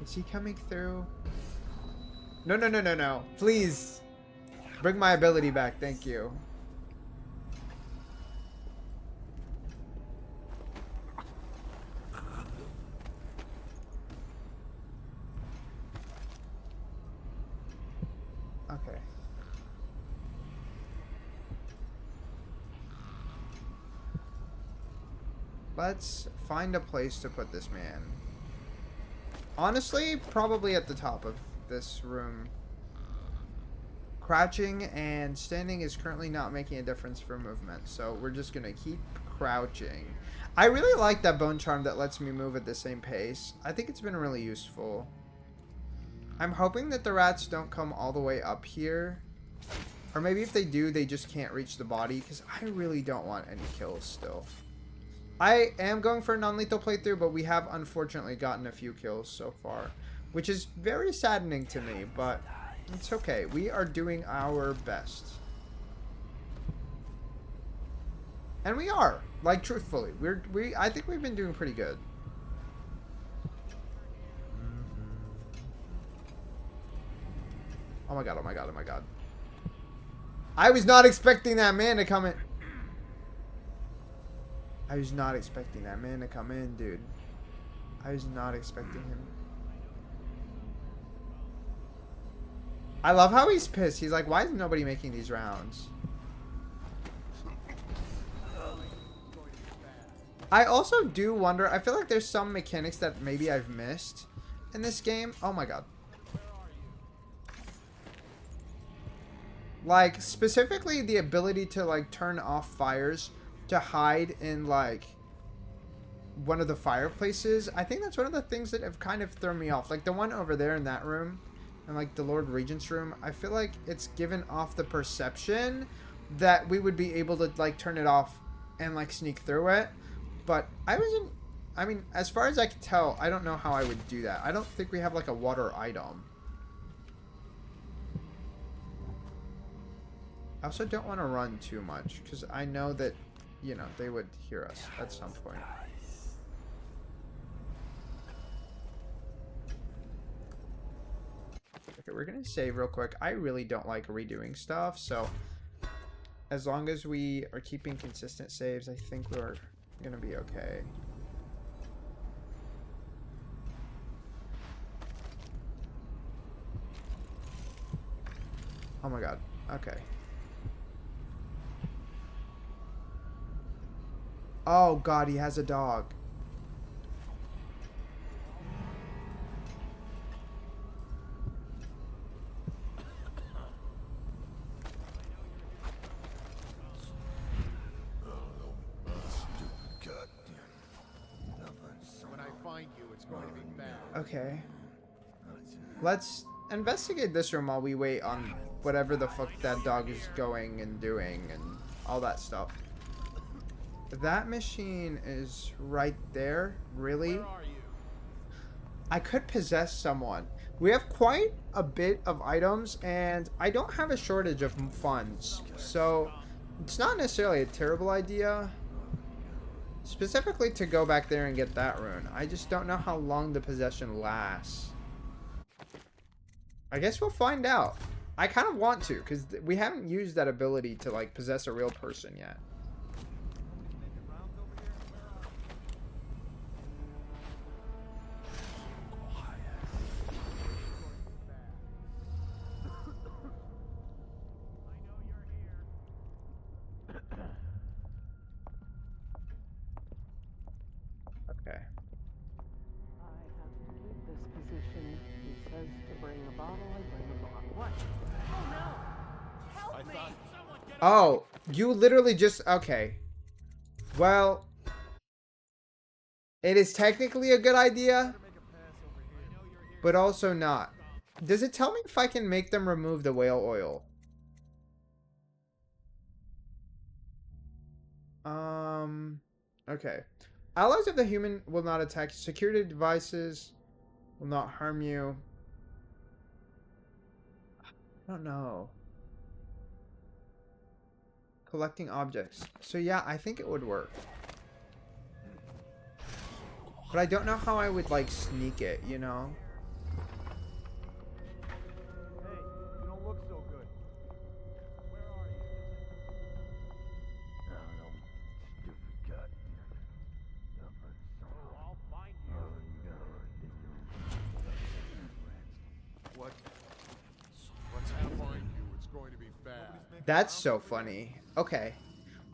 Is he coming through? No, no, no, no, no. Please. Bring my ability back. Thank you. Okay. Let's find a place to put this man. Honestly, probably at the top of this room. Crouching and standing is currently not making a difference for movement, so we're just gonna keep crouching. I really like that bone charm that lets me move at the same pace. I think it's been really useful. I'm hoping that the rats don't come all the way up here. Or maybe if they do, they just can't reach the body, because I really don't want any kills still. I am going for a non-lethal playthrough, but we have unfortunately gotten a few kills so far, which is very saddening to me, but it's okay. We are doing our best. And we are, like, truthfully. I think we've been doing pretty good. Oh my god, oh my god, oh my god. I was not expecting that man to come in. I was not expecting that man to come in, dude. I was not expecting him. I love how he's pissed. He's like, why is nobody making these rounds? I also do wonder, I feel like there's some mechanics that maybe I've missed in this game. Oh my god. Like, specifically the ability to, like, turn off fires to hide in, like, one of the fireplaces. I think that's one of the things that have kind of thrown me off. Like, the one over there in that room, and, like, the Lord Regent's room, I feel like it's given off the perception that we would be able to, like, turn it off and, like, sneak through it. But I mean, as far as I can tell, I don't know how I would do that. I don't think we have, like, a water item. I also don't want to run too much, because I know that, you know, they would hear us at some point. Okay, we're going to save real quick. I really don't like redoing stuff, so as long as we are keeping consistent saves, I think we're going to be okay. Oh my god. Okay. Oh god, he has a dog. When I find you, it's going to be bad. Okay. Let's investigate this room while we wait on whatever the fuck that dog is going and doing and all that stuff. That machine is right there. Really? I could possess someone. We have quite a bit of items, and I don't have a shortage of funds. So, it's not necessarily a terrible idea. Specifically to go back there and get that rune. I just don't know how long the possession lasts. I guess we'll find out. I kind of want to, because we haven't used that ability to, like, possess a real person yet. Okay. I have to keep this position. He says to bring the bottle, I bring the bottle. What? Oh no! Help me! Oh, you literally just... Okay. Well, it is technically a good idea, but also not. Does it tell me if I can make them remove the whale oil? Okay. Allies of the human will not attack. Security devices will not harm you. I don't know. Collecting objects. So yeah, I think it would work. But I don't know how I would, like, sneak it, you know? Hey, you don't look so good. Where are you? No, stupid gut. Oh, I'll find you. What's happening? It's going to be bad. That's so funny. Okay.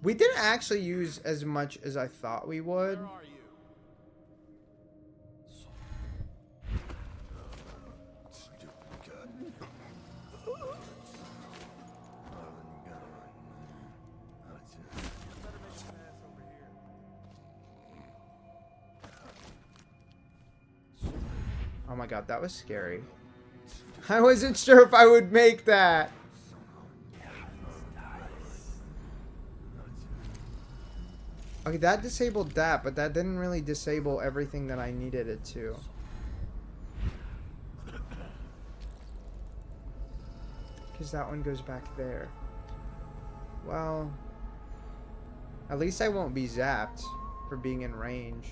We didn't actually use as much as I thought we would. Where are you? Oh my god, that was scary. I wasn't sure if I would make that. Okay, that disabled that, but that didn't really disable everything that I needed it to. Because that one goes back there. Well, at least I won't be zapped for being in range.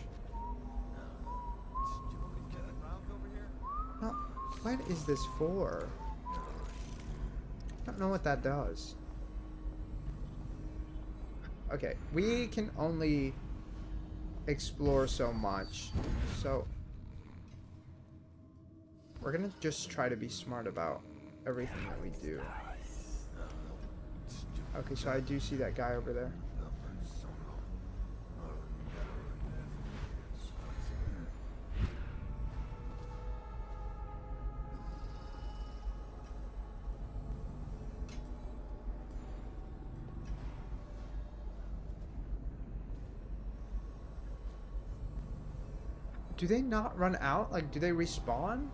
Oh, what is this for? I don't know what that does. Okay, we can only explore so much, so we're gonna just try to be smart about everything that we do. Okay, so I do see that guy over there. Do they not run out? Like, do they respawn?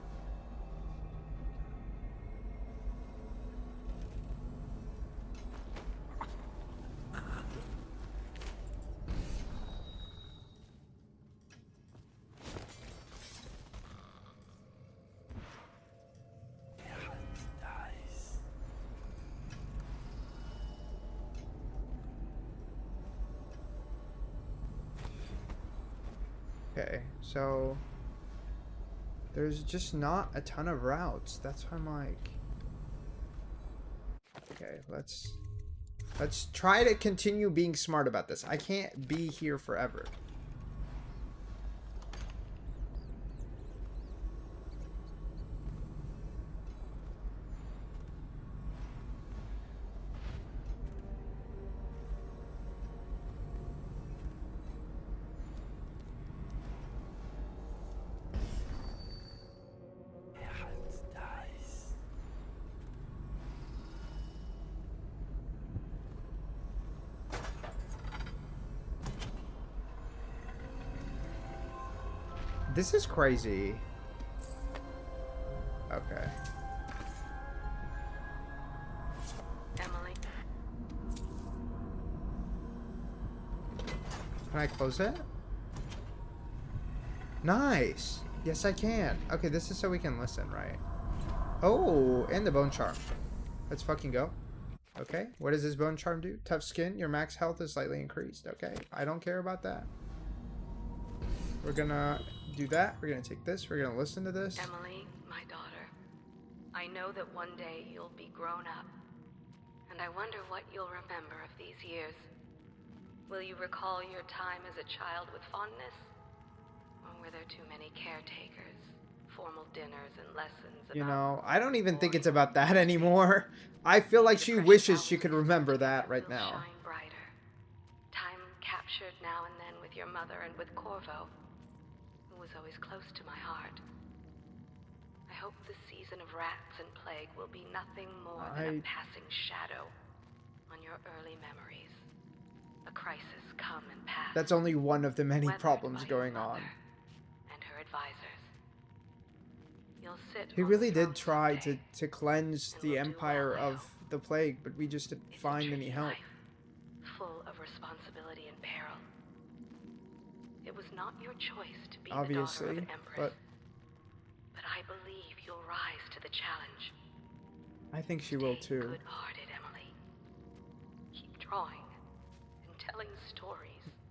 Okay, so there's just not a ton of routes. That's why I'm like, okay, let's try to continue being smart about this. I can't be here forever. This is crazy. Okay. Emily. Can I close it? Nice. Yes, I can. Okay, this is so we can listen, right? Oh, and the bone charm. Let's fucking go. Okay, what does this bone charm do? Tough skin. Your max health is slightly increased. Okay, I don't care about that. We're gonna do that. We're gonna take this. We're gonna listen to this. Emily, my daughter, I know that one day you'll be grown up, and I wonder what you'll remember of these years. Will you recall your time as a child with fondness? Or were there too many caretakers, formal dinners, and lessons about... You know, I don't even think it's about that anymore. I feel like she wishes she could remember that right now. Shine brighter. Time captured now and then with your mother and with Corvo, who was always close to my heart. I hope the season of rats and plague will be nothing more than a passing shadow on your early memories. A crisis come and pass. That's only one of the many weathered problems by your going on. mother and her advisors. You'll sit He on really the did throne try someday, to cleanse and the we'll do empire well of the plague, but we just didn't It's a find any tricky help. life, full of responsibility and peril. It was not your choice to be the daughter Obviously, of an empress, but I believe you'll rise to the challenge. I think she will Stay too. good-hearted, Emily. Keep drawing and telling stories.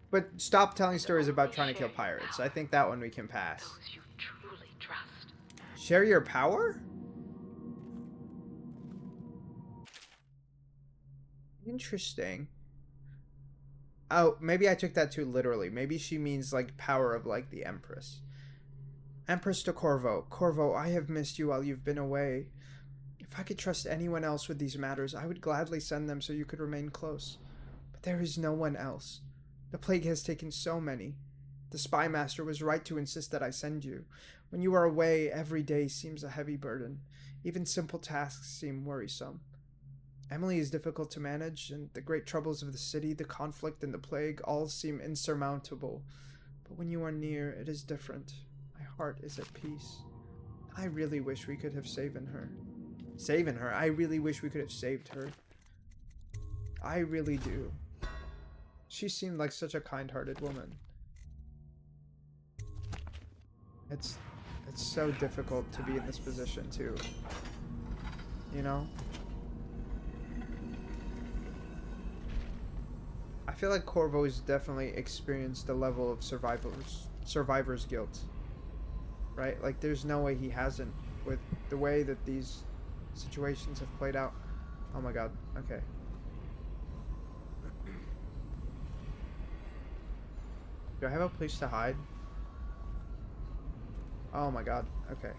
But stop telling stories about trying to kill pirates. I think that one we can pass. Those you truly trust. Share your power? Interesting. Oh, maybe I took that too literally. Maybe she means like power of like the Empress. Empress to Corvo. Corvo, I have missed you while you've been away. If I could trust anyone else with these matters, I would gladly send them so you could remain close. But there is no one else. The plague has taken so many. The spy master was right to insist that I send you. When you are away, every day seems a heavy burden. Even simple tasks seem worrisome. Emily is difficult to manage, and the great troubles of the city, the conflict, and the plague all seem insurmountable. But when you are near, it is different. My heart is at peace. I really wish we could have saved her. Saving her? I really wish we could have saved her. I really do. She seemed like such a kind-hearted woman. It's so difficult to be in this position too. You know? I feel like Corvo's definitely experienced a level of survivor's guilt. Right? Like there's no way he hasn't with the way that these situations have played out. Oh my god. Okay. Do I have a place to hide? Oh my god. Okay.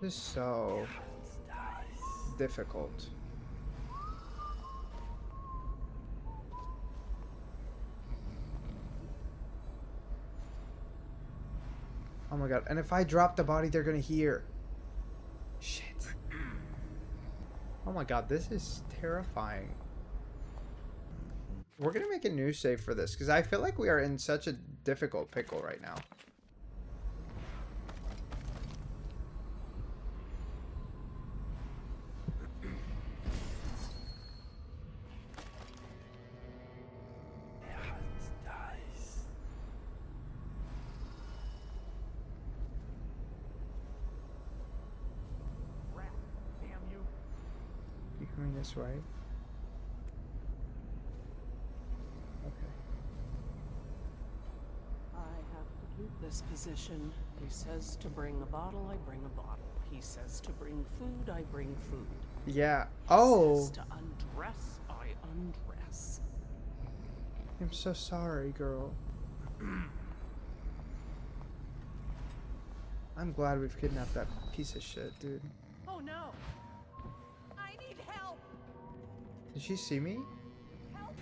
This is so difficult. Oh my god. And if I drop the body, they're gonna hear. Oh my god, this is terrifying. We're gonna make a new save for this, because I feel like we are in such a difficult pickle right now. You coming this way? This position. He says to bring a bottle, I bring a bottle. He says to bring food, I bring food. Yeah. He Oh. says to undress, I undress. I'm so sorry, girl. I'm glad we've kidnapped that piece of shit, dude. Oh no! I need help! Did she see me? Help!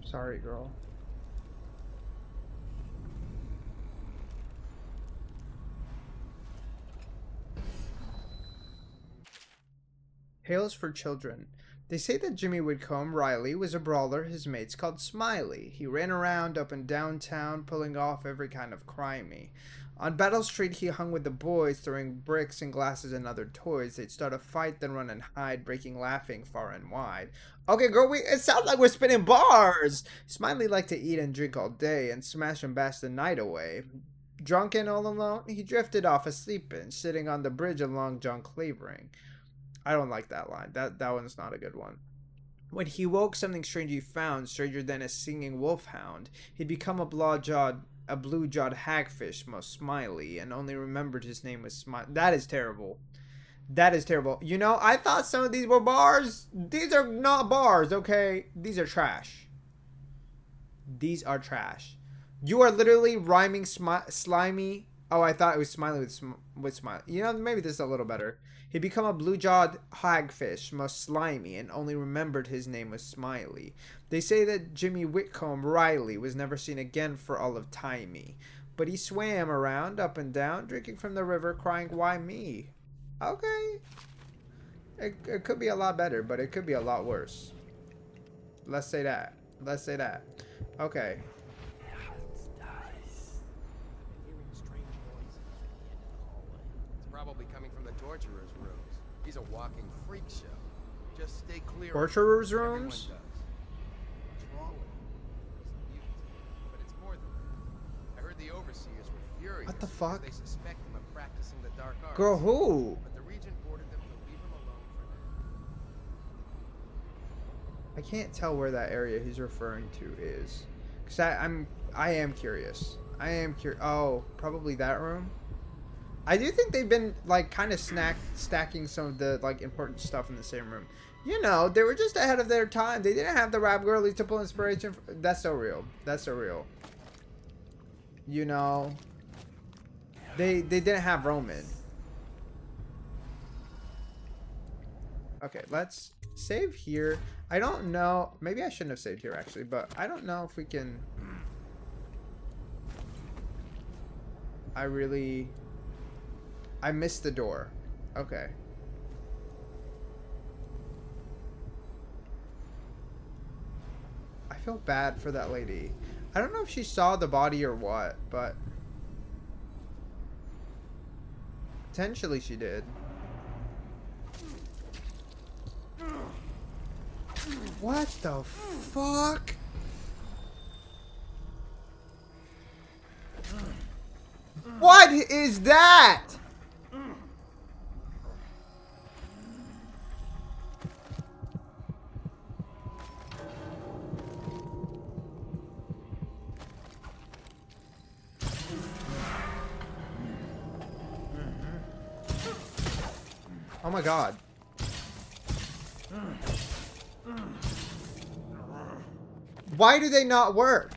Sorry, girl. Hails for children. They say that Jimmy Whitcomb Riley was a brawler his mates called Smiley. He ran around up and down town pulling off every kind of crimey. On Battle Street he hung with the boys, throwing bricks and glasses and other toys. They'd start a fight, then run and hide, breaking laughing far and wide. Okay, girl, it sounds like we're spinning bars! Smiley liked to eat and drink all day, and smash and bash the night away. Drunk and all alone, he drifted off asleeping, sitting on the bridge along John Clavering. I don't like that line. That one's not a good one. When he woke, something strange he found, stranger than a singing wolfhound. He'd become a blue-jawed hagfish, most smiley, and only remembered his name was Smiley. That is terrible. That is terrible. You know, I thought some of these were bars. These are not bars, okay? These are trash. These are trash. You are literally rhyming slimy. Oh, I thought it was Smiley with Smiley. You know, maybe this is a little better. He'd become a blue-jawed hagfish, most slimy, and only remembered his name was Smiley. They say that Jimmy Whitcomb Riley was never seen again for all of timey. But he swam around, up and down, drinking from the river, crying, why me? Okay. It could be a lot better, but it could be a lot worse. Let's say that. Let's say that. Okay. Probably coming from the torturer's rooms. He's a walking freak show. Just stay clear. Torturer's rooms? What's wrong with him? He's a mutant. But it's more than that. I heard the overseers were furious. What the fuck? They suspect him of practicing the dark arts. Girl, who? But the Regent ordered them to leave him alone for now. I can't tell where that area he's referring to is. Cause I am curious. I am curious. Oh, probably that room. I do think they've been like kind of stacking some of the like important stuff in the same room. You know, they were just ahead of their time. They didn't have the rap girlies to pull inspiration from. That's so real. That's so real. You know, they didn't have Roman. Okay, let's save here. I don't know. Maybe I shouldn't have saved here actually, but I don't know if we can. I missed the door. Okay. I feel bad for that lady. I don't know if she saw the body or what, but potentially she did. What the fuck? What is that? Oh my god. Why do they not work?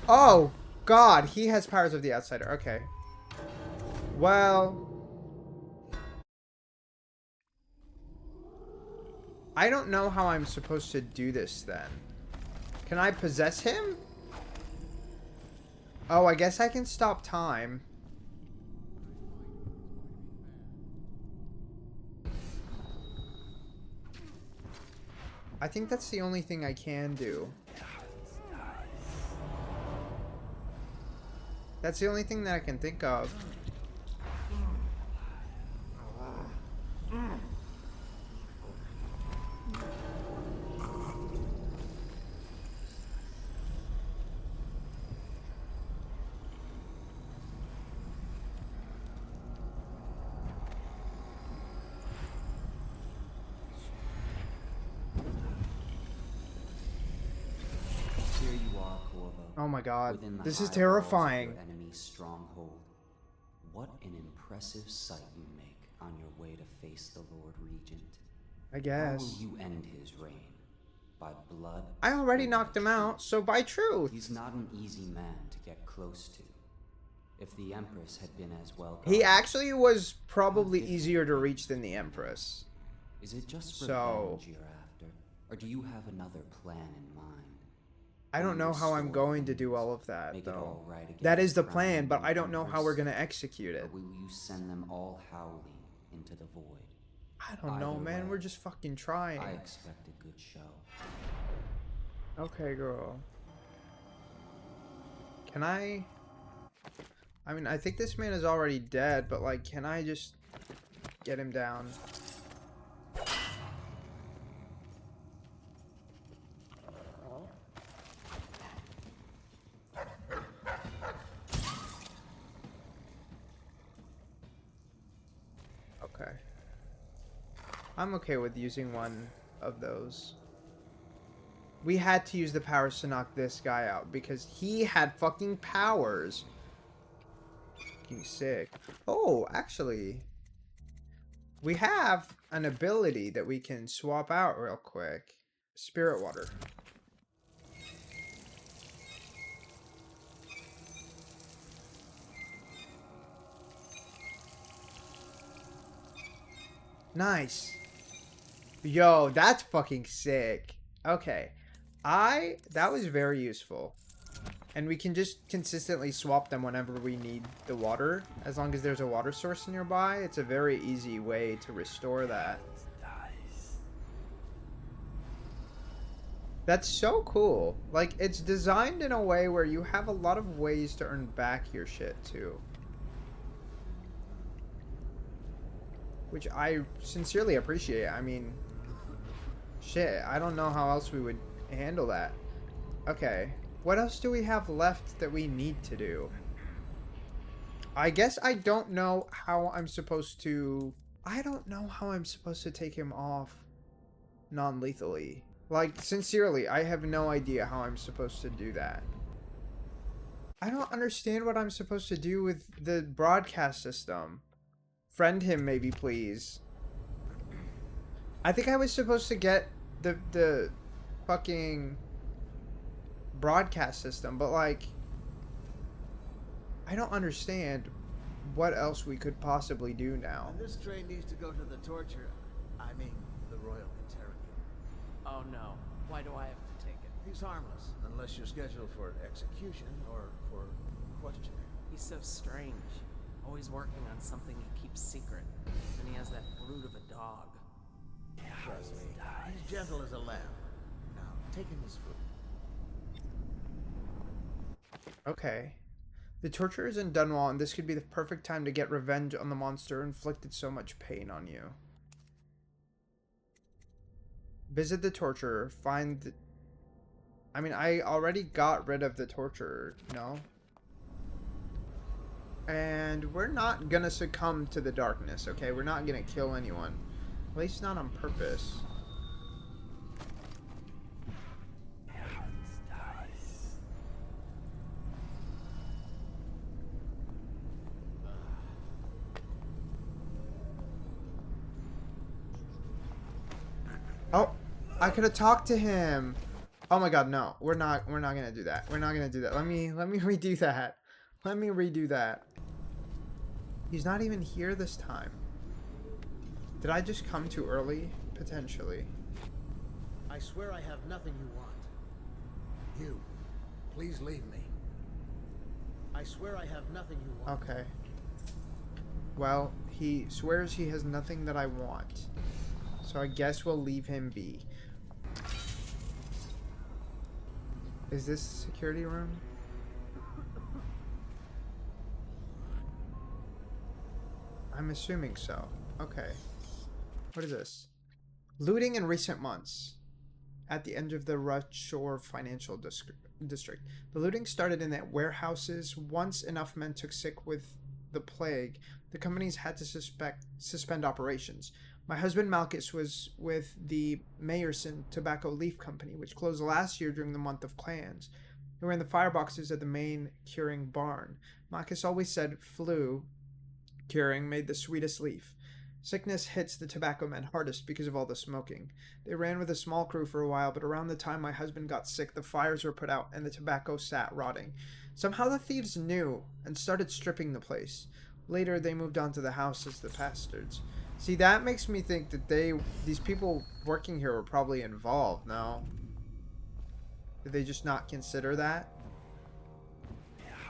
Oh, God. He has powers of the outsider. Okay. Well... I don't know how I'm supposed to do this then. Can I possess him? Oh, I guess I can stop time. I think that's the only thing I can do. That's the only thing that I can think of. Oh my God, this is terrifying. Enemy's stronghold. What an impressive sight you make on your way to face the Lord Regent. I guess. How will you end his reign? By blood? I already knocked him out, so by truth. He's not an easy man to get close to. If the Empress had been as well guarded, he actually was probably easier to reach than the Empress. Is it just revenge you're after? Or do you have another plan in mind? I don't know how I'm going to do all of that, though. That is the plan, but I don't know how we're going to execute it. Or will you send them all howling into the void? I don't know, man. We're just fucking trying. I expect a good show. Okay, girl. Can I... I mean, I think this man is already dead, but, like, can I just get him down? Okay. I'm okay with using one of those. We had to use the powers to knock this guy out because he had fucking powers. Fucking sick. Oh, actually, we have an ability that we can swap out real quick. Spirit water. Nice. Yo, that's fucking sick. Okay. That was very useful. And we can just consistently swap them whenever we need the water. As long as there's a water source nearby, it's a very easy way to restore that. That's so cool. Like, it's designed in a way where you have a lot of ways to earn back your shit, too. Which I sincerely appreciate. I mean, shit, I don't know how else we would handle that. Okay, what else do we have left that we need to do? I guess I don't know how I'm supposed to... I don't know how I'm supposed to take him off non-lethally. Like, sincerely, I have no idea how I'm supposed to do that. I don't understand what I'm supposed to do with the broadcast system. Friend him, maybe, please. I think I was supposed to get the fucking broadcast system, but, like, I don't understand what else we could possibly do now. And this train needs to go to the torture. I mean, the Royal Interrogator. Oh no. Why do I have to take it? He's harmless, unless you're scheduled for execution or for questioning. He's so strange. Always working on something he keeps secret. And he has that brute of a dog. Trust me, he's gentle as a lamb. Now, take him his food. Okay. The torture is in Dunwall, and this could be the perfect time to get revenge on the monster who inflicted so much pain on you. Visit the torturer. Find the... I mean, I already got rid of the torturer, no? And we're not gonna succumb to the darkness, okay? We're not gonna kill anyone. At least not on purpose. Oh, I could have talked to him. Oh my god, no. We're not gonna do that. We're not gonna do that. Let me redo that. Let me redo that. He's not even here this time. Did I just come too early? Potentially. I swear I have nothing you want. You, please leave me. I swear I have nothing you want. Okay. Well, he swears he has nothing that I want. So I guess we'll leave him be. Is this a security room? I'm assuming so. Okay. What is this? Looting in recent months. At the end of the Rush Shore Financial District. The looting started in the warehouses. Once enough men took sick with the plague, the companies had to suspend operations. My husband Malchus was with the Mayerson Tobacco Leaf Company, which closed last year during the month of clans. We were in the fireboxes at the main curing barn. Malchus always said flu curing made the sweetest leaf. Sickness hits the tobacco men hardest because of all the smoking. They ran with a small crew for a while, but around the time my husband got sick, the fires were put out and the tobacco sat rotting. Somehow the thieves knew and started stripping the place. Later, they moved on to the house as the bastards. See, that makes me think that these people working here were probably involved, no? Did they just not consider that?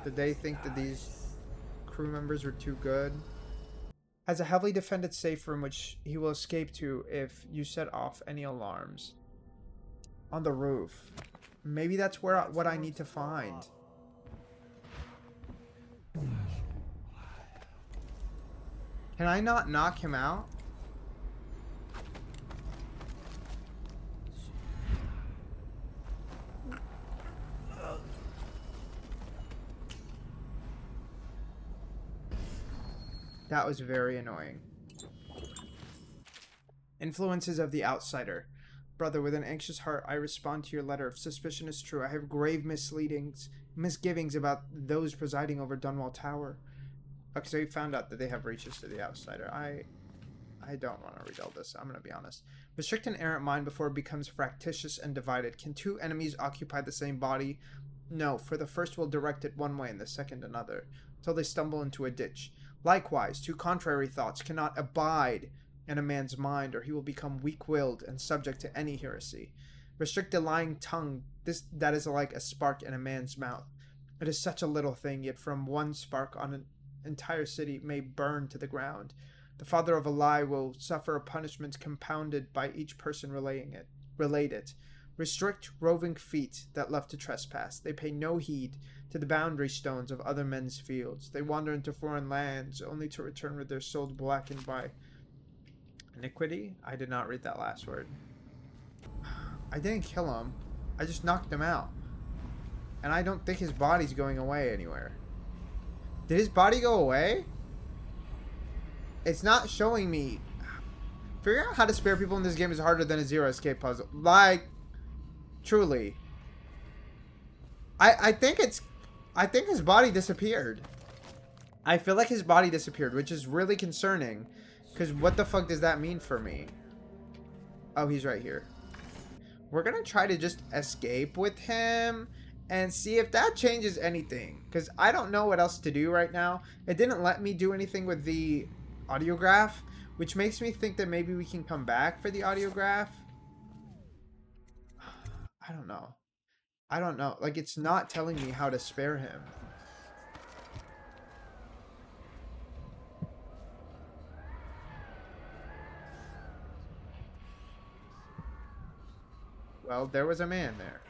Did they think that these crew members were too good? Has a heavily defended safe room which he will escape to if you set off any alarms. On the roof. Maybe that's what I need to find. Can I not knock him out? That was very annoying. Influences of the outsider. Brother, with an anxious heart, I respond to your letter. If suspicion is true, I have grave misgivings about those presiding over Dunwall Tower. Okay, so you found out that they have reaches to the outsider. I don't want to read all this, I'm going to be honest. Restrict an errant mind before it becomes fractious and divided. Can two enemies occupy the same body? No, for the first will direct it one way and the second another, till they stumble into a ditch. Likewise, two contrary thoughts cannot abide in a man's mind, or he will become weak-willed and subject to any heresy. Restrict a lying tongue, that is like a spark in a man's mouth. It is such a little thing, yet from one spark on an entire city may burn to the ground. The father of a lie will suffer a punishment compounded by each person relate it. Restrict roving feet that love to trespass. They pay no heed to the boundary stones of other men's fields. They wander into foreign lands, only to return with their souls blackened by iniquity. I did not read that last word. I didn't kill him. I just knocked him out. And I don't think his body's going away anywhere. Did his body go away? It's not showing me. Figuring out how to spare people in this game is harder than a zero escape puzzle. Like, truly. I think his body disappeared. I feel like his body disappeared, which is really concerning. Because what the fuck does that mean for me? Oh, he's right here. We're going to try to just escape with him and see if that changes anything. Because I don't know what else to do right now. It didn't let me do anything with the audiograph, which makes me think that maybe we can come back for the audiograph. I don't know. I don't know. Like, it's not telling me how to spare him. Well, there was a man there.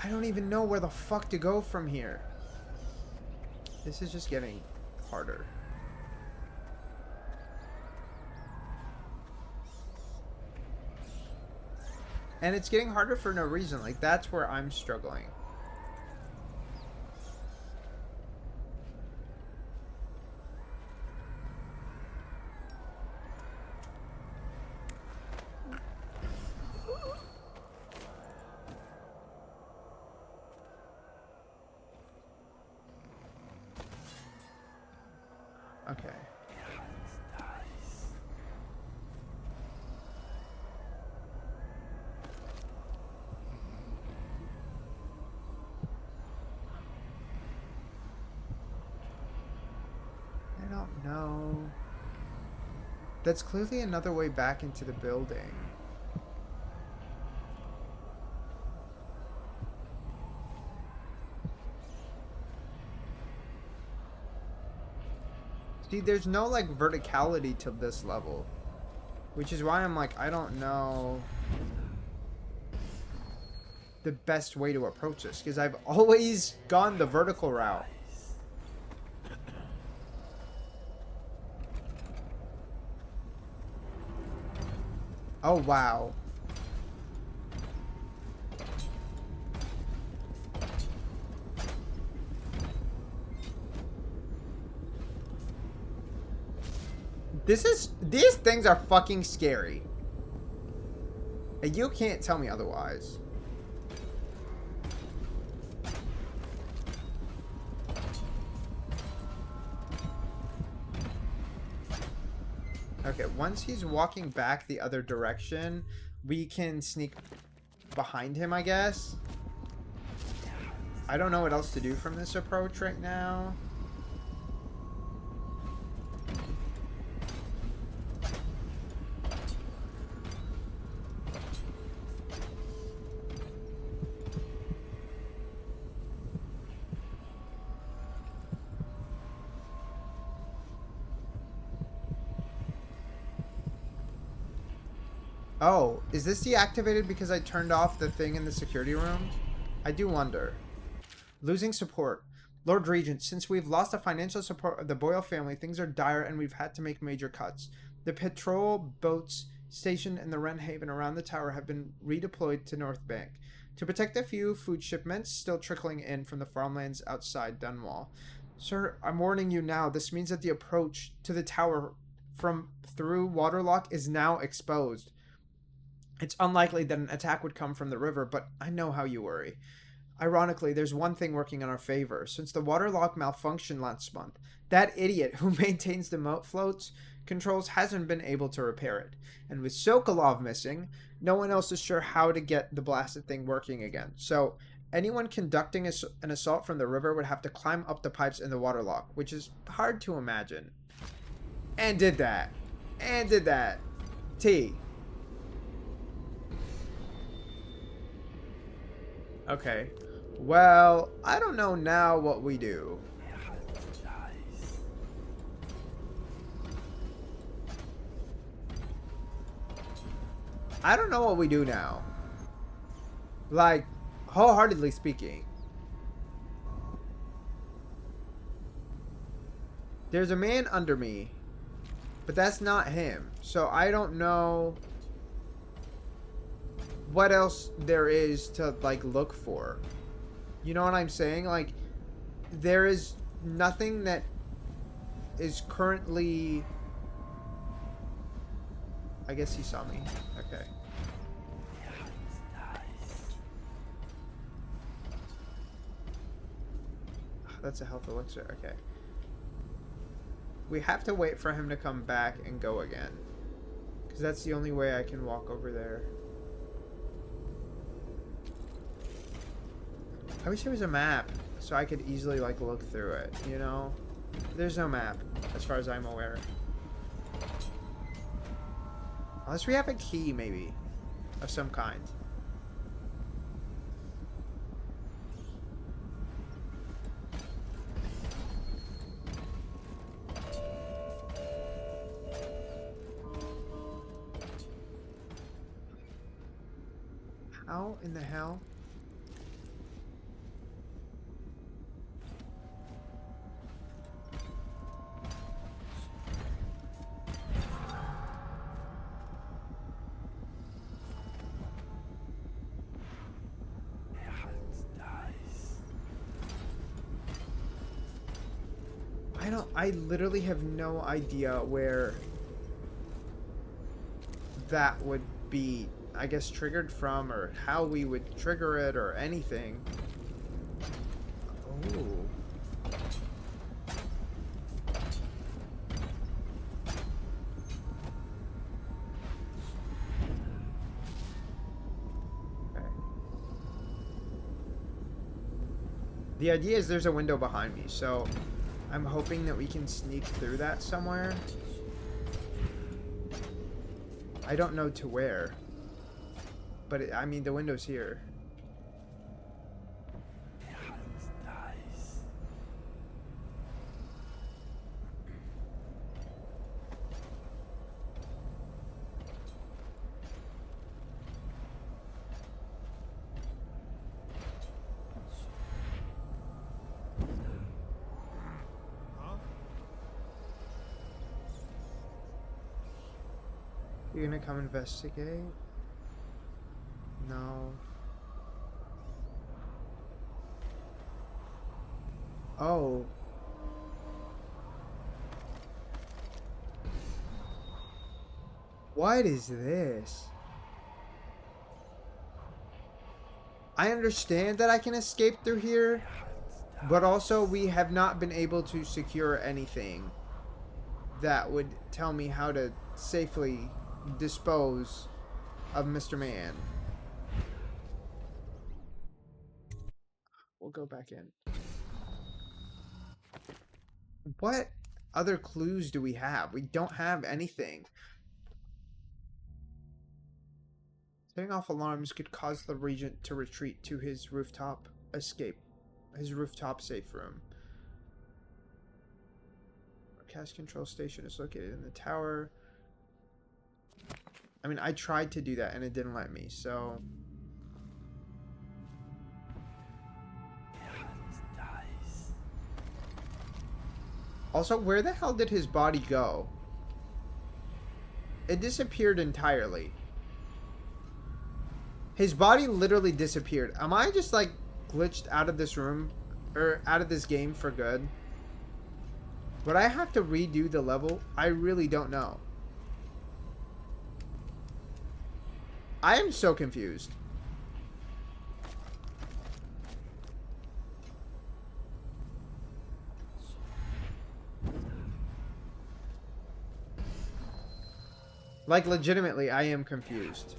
I don't even know where the fuck to go from here. This is just getting harder. And it's getting harder for no reason. Like, that's where I'm struggling. no. That's clearly another way back into the building. See, there's no, like, verticality to this level. Which is why I'm like, I don't know the best way to approach this. Because I've always gone the vertical route. Oh, wow. These things are fucking scary. And you can't tell me otherwise. Okay, once he's walking back the other direction, we can sneak behind him, I guess. I don't know what else to do from this approach right now. Oh, is this deactivated because I turned off the thing in the security room? I do wonder. Losing support. Lord Regent, since we've lost the financial support of the Boyle family, things are dire and we've had to make major cuts. The patrol boats stationed in the Wren Haven around the tower have been redeployed to North Bank to protect a few food shipments still trickling in from the farmlands outside Dunwall. Sir, I'm warning you now. This means that the approach to the tower from through Waterlock is now exposed. It's unlikely that an attack would come from the river, but I know how you worry. Ironically, there's one thing working in our favor. Since the waterlock malfunctioned last month, that idiot who maintains the moat floats controls hasn't been able to repair it. And with Sokolov missing, no one else is sure how to get the blasted thing working again. So, anyone conducting an assault from the river would have to climb up the pipes in the waterlock, which is hard to imagine. And did that. And did that. T. Okay. Well, I don't know now what we do. I don't know what we do now. Like, wholeheartedly speaking. There's a man under me, but that's not him. So I don't know what else there is to, like, look for. You know what I'm saying? Like, there is nothing that is currently... I guess he saw me. Okay. That's a health elixir. Okay. We have to wait for him to come back and go again. Because that's the only way I can walk over there. I wish there was a map so I could easily, like, look through it, you know? There's no map, as far as I'm aware. Unless we have a key, maybe, of some kind. How in the hell? I literally have no idea where that would be, I guess, triggered from, or how we would trigger it, or anything. Oh. Okay. The idea is there's a window behind me, so I'm hoping that we can sneak through that somewhere. I don't know to where. But I mean, the window's here. You're gonna come investigate? No. Oh. What is this? I understand that I can escape through here, but also we have not been able to secure anything that would tell me how to safely dispose of Mr. Man. We'll go back in. What other clues do we have? We don't have anything. Setting off alarms could cause the Regent to retreat to his rooftop safe room. Broadcast control station is located in the tower. I mean, I tried to do that and it didn't let me, so... Also, where the hell did his body go? It disappeared entirely. His body literally disappeared. Am I just, like, glitched out of this room? Or out of this game for good? Would I have to redo the level? I really don't know. I am so confused. Like, legitimately, I am confused.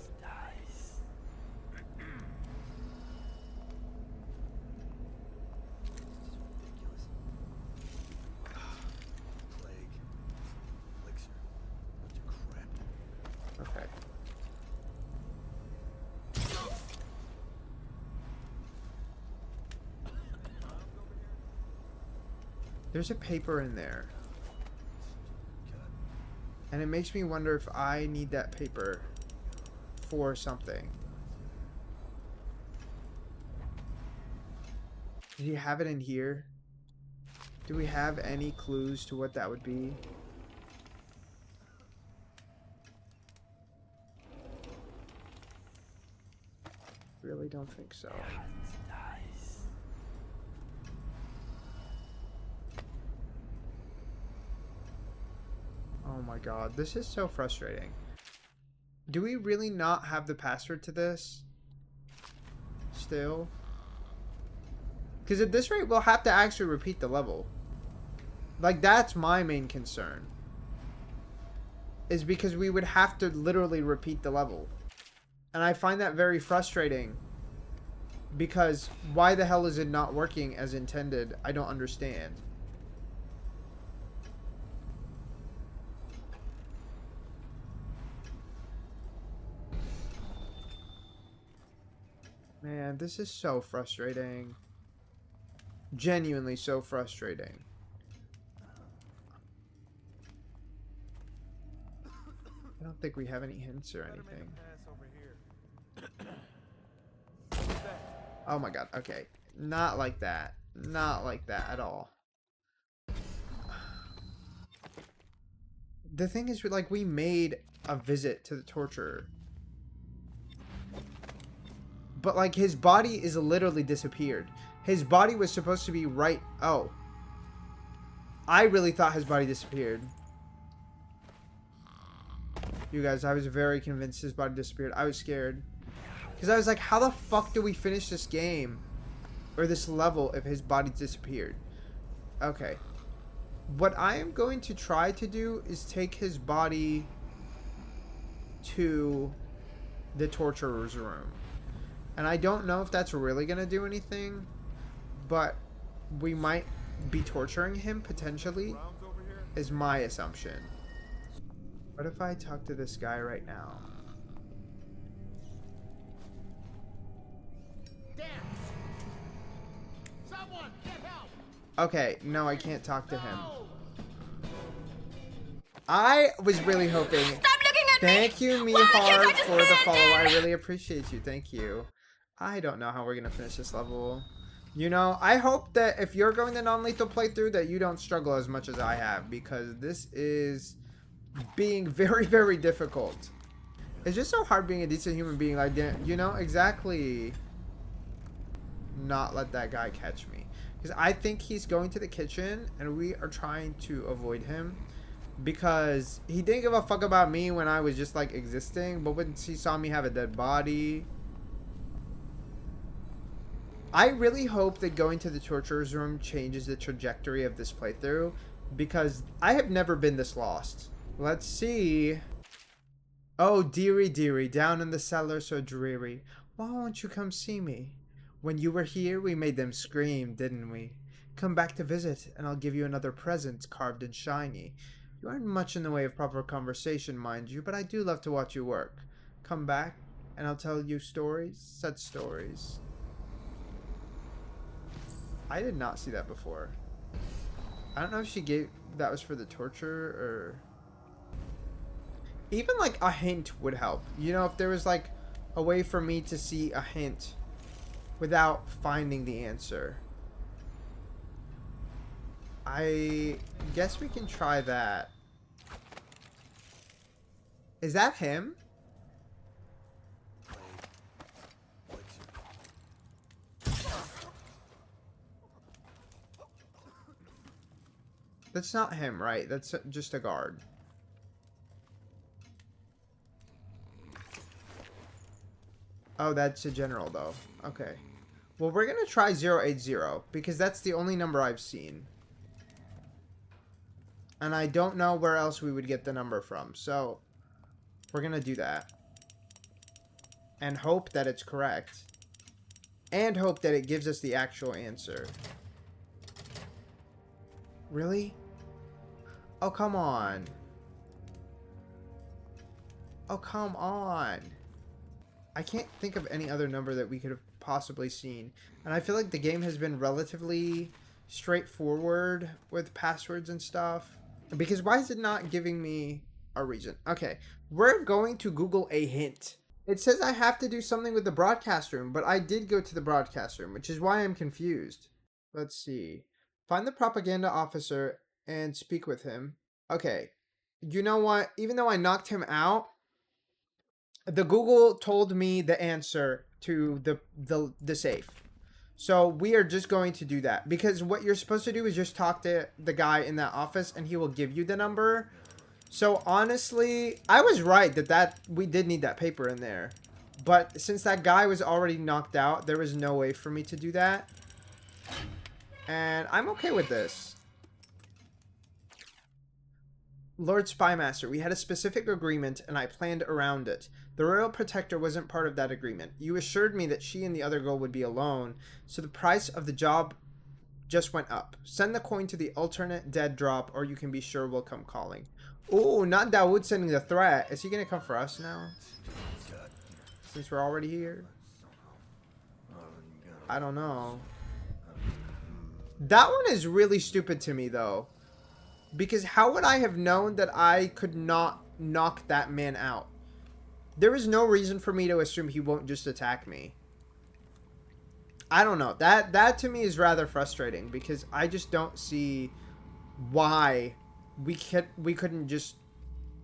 Okay. There's a paper in there. And it makes me wonder if I need that paper for something. Do you have it in here? Do we have any clues to what that would be? Really don't think so. Oh my god, this is so frustrating. Do we really not have the password to this? Still? Because at this rate, we'll have to actually repeat the level. Like, that's my main concern. Is because we would have to literally repeat the level. And I find that very frustrating. Because why the hell is it not working as intended? I don't understand. Man, this is so frustrating. Genuinely so frustrating. I don't think we have any hints or anything. Oh my god, okay. Not like that. Not like that at all. The thing is, like, we made a visit to the torturer. But, like, his body is literally disappeared. His body was supposed to be right... Oh. I really thought his body disappeared. You guys, I was very convinced his body disappeared. I was scared. Because I was like, how the fuck do we finish this game? Or this level if his body disappeared? Okay. What I am going to try to do is take his body to the torturer's room. And I don't know if that's really going to do anything, but we might be torturing him, potentially, is my assumption. What if I talk to this guy right now? Someone, get help! Okay, no, I can't talk to him. I was really hoping... Stop looking at me! Thank you, me hard, for the follow. I really appreciate you. Thank you. I don't know how we're gonna finish this level. You know, I hope that if you're going the non-lethal playthrough, that you don't struggle as much as I have, because this is being very, very difficult. It's just so hard being a decent human being. Like, you know, exactly. Not let that guy catch me, because I think he's going to the kitchen, and we are trying to avoid him. Because he didn't give a fuck about me when I was just like existing, but when he saw me have a dead body, I really hope that going to the torturer's room changes the trajectory of this playthrough, because I have never been this lost. Let's see. Oh, dearie, dearie, down in the cellar so dreary, why won't you come see me? When you were here, we made them scream, didn't we? Come back to visit, and I'll give you another present carved and shiny. You aren't much in the way of proper conversation, mind you, but I do love to watch you work. Come back, and I'll tell you stories, such stories. I did not see that before. I don't know if she gave... that was for the torture, or... Even, like, a hint would help. You know, if there was, like, a way for me to see a hint without finding the answer. I guess we can try that. Is that him? That's not him, right? That's just a guard. Oh, that's a general, though. Okay. Well, we're going to try 080, because that's the only number I've seen. And I don't know where else we would get the number from. So, we're going to do that. And hope that it's correct. And hope that it gives us the actual answer. Really? Oh, come on. Oh, come on. I can't think of any other number that we could have possibly seen. And I feel like the game has been relatively straightforward with passwords and stuff. Because why is it not giving me a reason? Okay, we're going to Google a hint. It says I have to do something with the broadcast room, but I did go to the broadcast room, which is why I'm confused. Let's see. Find the propaganda officer and speak with him. Okay, you know what? Even though I knocked him out, the Google told me the answer to the safe. So we are just going to do that. Because what you're supposed to do is just talk to the guy in that office and he will give you the number. So honestly, I was right that we did need that paper in there. But since that guy was already knocked out, there was no way for me to do that. And I'm okay with this. Lord Spymaster, we had a specific agreement and I planned around it. The Royal Protector wasn't part of that agreement. You assured me that she and the other girl would be alone, so the price of the job just went up. Send the coin to the alternate dead drop or you can be sure we'll come calling. Oh, not Dawood sending the threat. Is he going to come for us now? Since we're already here? I don't know. That one is really stupid to me, though. Because how would I have known that I could not knock that man out? There is no reason for me to assume he won't just attack me. I don't know. That to me is rather frustrating because I just don't see why we couldn't just,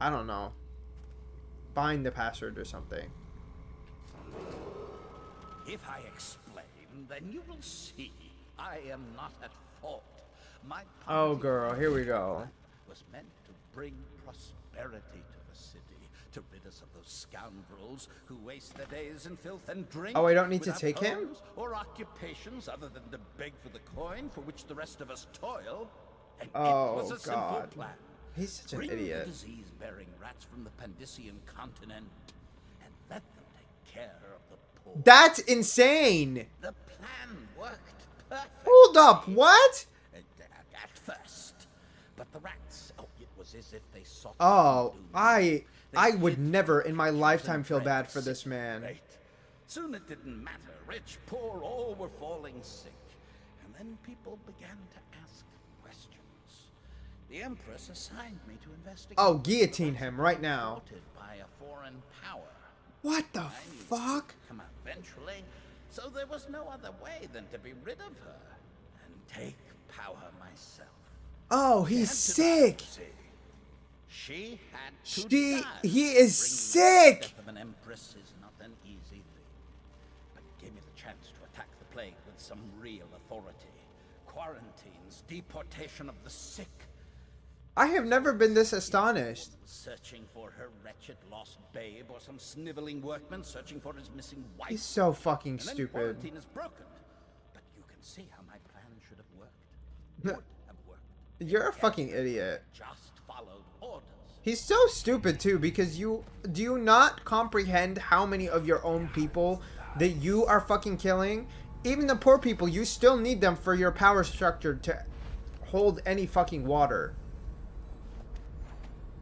I don't know, find the password or something. If I explain, then you will see I am not at fault. My Oh, girl, here we go. was meant to bring prosperity to the city, to rid us of those scoundrels who waste their days in filth and drink. Oh, I don't need to without take him? homes or occupations other than to beg for the coin for which the rest of us toil. And it was a simple plan. He's such an Bring idiot. the disease-bearing rats from the Pandician continent and let them take care of the poor. That's insane! The plan worked perfectly. Hold up, what? thirst. But the rats, it was as if they sought. Oh, I would never in my lifetime feel bad for this man. Soon it didn't matter. Rich, poor, all were falling sick. And then people began to ask questions. The Empress assigned me to investigate. Oh, guillotine him right now. By a foreign power. What the fuck? Come out eventually, so there was no other way than to be rid of her and take power myself. Oh, he's sick. She had to die. He is sick. The death of an empress is not an easy thing. But give me the chance to attack the plague with some real authority. Quarantines, deportation of the sick. I have never been this astonished. Searching for her wretched lost babe, or some sniveling workman searching for his missing wife. He's so fucking and then stupid. Quarantine is broken. But you can see how my plan should have worked. You're a fucking idiot. Just followed orders. He's so stupid too, because do you not comprehend how many of your own people that you are fucking killing? Even the poor people, you still need them for your power structure to hold any fucking water.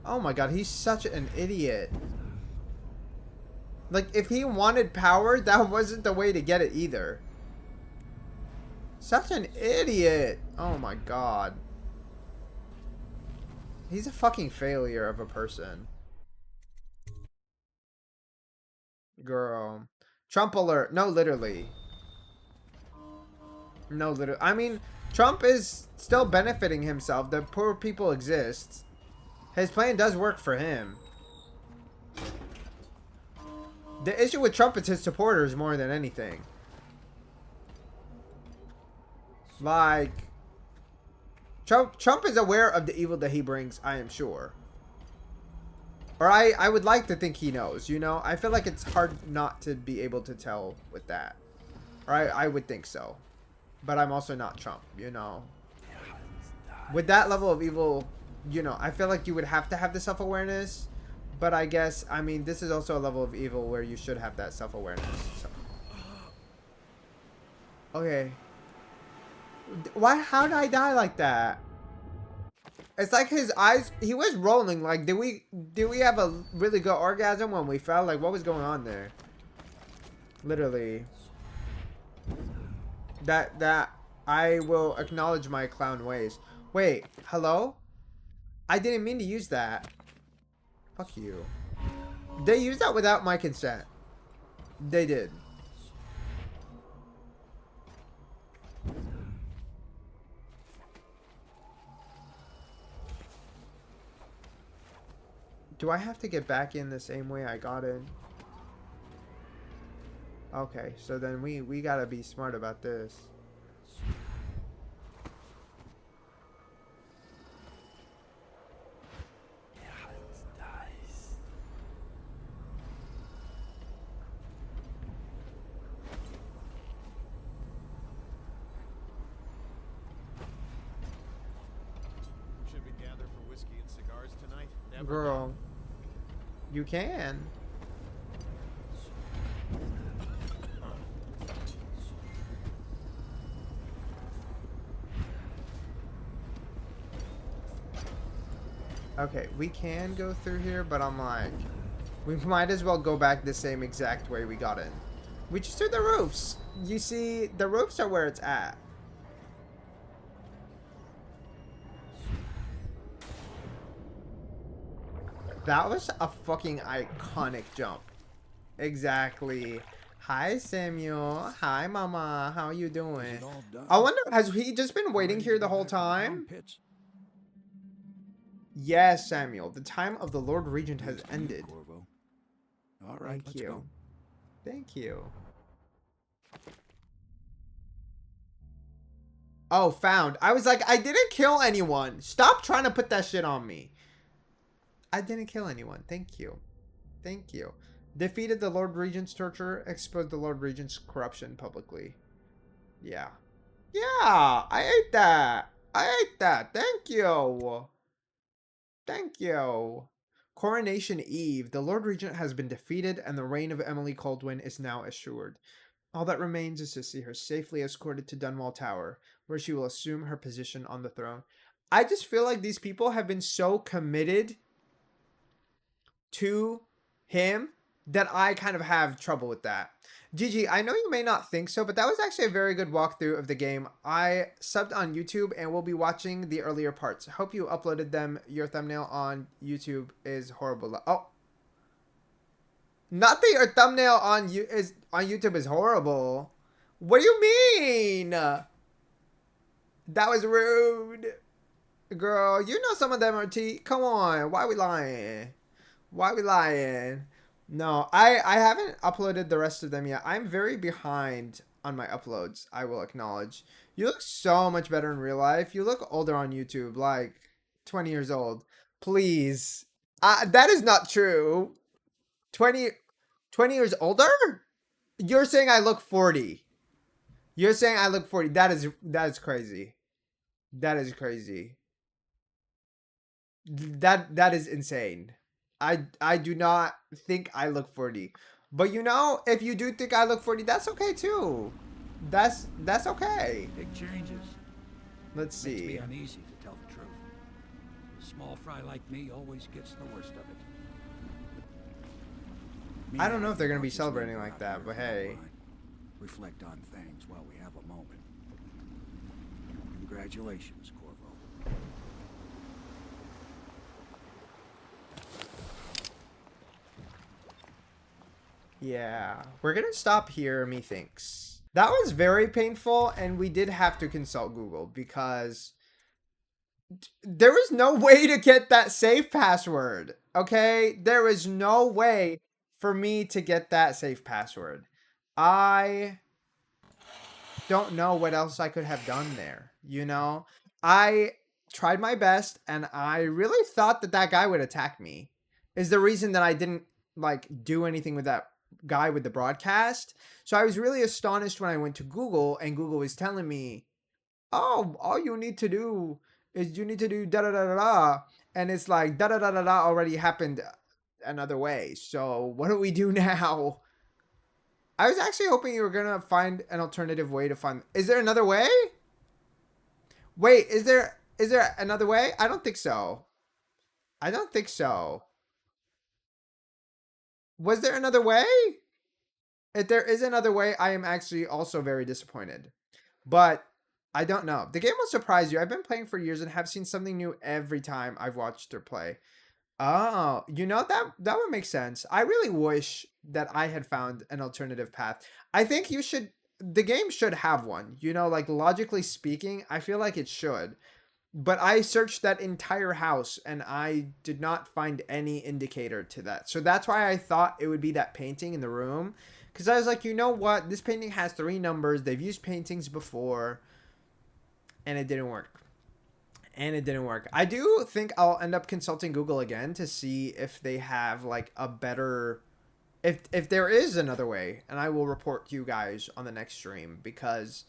Oh my god, he's such an idiot. Like, if he wanted power, that wasn't the way to get it either. Such an idiot. Oh my god. He's a fucking failure of a person. Girl. Trump alert. No, literally. No, literally. I mean, Trump is still benefiting himself. The poor people exist. His plan does work for him. The issue with Trump is his supporters more than anything. Like, Trump is aware of the evil that he brings, I am sure. Or I would like to think he knows, you know? I feel like it's hard not to be able to tell with that. Or I would think so. But I'm also not Trump, you know? With that level of evil, you know, I feel like you would have to have the self-awareness. But I guess, I mean, this is also a level of evil where you should have that self-awareness. So. Okay. How did I die like that? It's like his eyes, he was rolling. Like, did we have a really good orgasm when we fell? Like, what was going on there? Literally. That I will acknowledge my clown ways. Wait, hello? I didn't mean to use that. Fuck you. They used that without my consent. They did. Do I have to get back in the same way I got in? Okay, so then we gotta be smart about this. Should we gather for whiskey and cigars tonight? Never. Girl, you can. Okay, we can go through here, but I'm like, we might as well go back the same exact way we got in. We just do the roofs. You see, the roofs are where it's at. That was a fucking iconic jump. Exactly. Hi, Samuel. Hi, Mama. How you doing? I wonder, has he just been waiting here the whole time? Yes, Samuel. The time of the Lord Regent has ended. All right, Thank you. Thank you. Oh, found. I was like, I didn't kill anyone. Stop trying to put that shit on me. I didn't kill anyone. Thank you. Thank you. Defeated the Lord Regent's torture. Exposed the Lord Regent's corruption publicly. Yeah. Yeah. I ate that. I ate that. Thank you. Thank you. Coronation Eve. The Lord Regent has been defeated and the reign of Emily Coldwin is now assured. All that remains is to see her safely escorted to Dunwall Tower, where she will assume her position on the throne. I just feel like these people have been so committed to him that I kind of have trouble with that. Gigi, I know you may not think so, but that was actually a very good walkthrough of the game. I subbed on YouTube and will be watching the earlier parts. Hope you uploaded them. Your thumbnail on YouTube is horrible. Oh. Not that your thumbnail on YouTube is horrible. What do you mean? That was rude. Girl, you know some of them are Come on. Why we lying? Why we lying? No, I haven't uploaded the rest of them yet. I'm very behind on my uploads, I will acknowledge. You look so much better in real life. You look older on YouTube, like 20 years old. Please. That is not true. 20 years older? You're saying I look 40. You're saying I look 40. That is crazy. That is crazy. That is insane. I do not think I look 40. But you know, if you do think I look 40, that's okay too. That's okay. Big changes. Let's see. Makes me uneasy to tell the truth. A small fry like me always gets the worst of it. I don't know if they're going to be celebrating like that, but hey. Reflect on things while we have a moment. Congratulations, Corvo. Yeah, we're going to stop here, methinks. That was very painful, and we did have to consult Google because there was no way to get that safe password, okay? There was no way for me to get that safe password. I don't know what else I could have done there, you know? I tried my best, and I really thought that that guy would attack me. Is the reason that I didn't, like, do anything with that guy with the broadcast. So I was really astonished when I went to Google, and Google was telling me, oh, all you need to do is you need to do da-da-da-da-da. And it's like, da-da-da-da-da already happened another way. So what do we do now? I was actually hoping you were going to find an alternative way to find... Is there another way? Wait, is there another way? I don't think so. I don't think so. Was there another way? If there is another way, I am actually also very disappointed. But I don't know. The game will surprise you. I've been playing for years and have seen something new every time I've watched her play. Oh, you know, that would make sense. I really wish that I had found an alternative path. I think the game should have one. You know, like logically speaking, I feel like it should. But I searched that entire house and I did not find any indicator to that. So that's why I thought it would be that painting in the room. Because I was like, you know what? This painting has 3 numbers. They've used paintings before. And it didn't work. I do think I'll end up consulting Google again to see if they have like a better... If there is another way. And I will report to you guys on the next stream. Because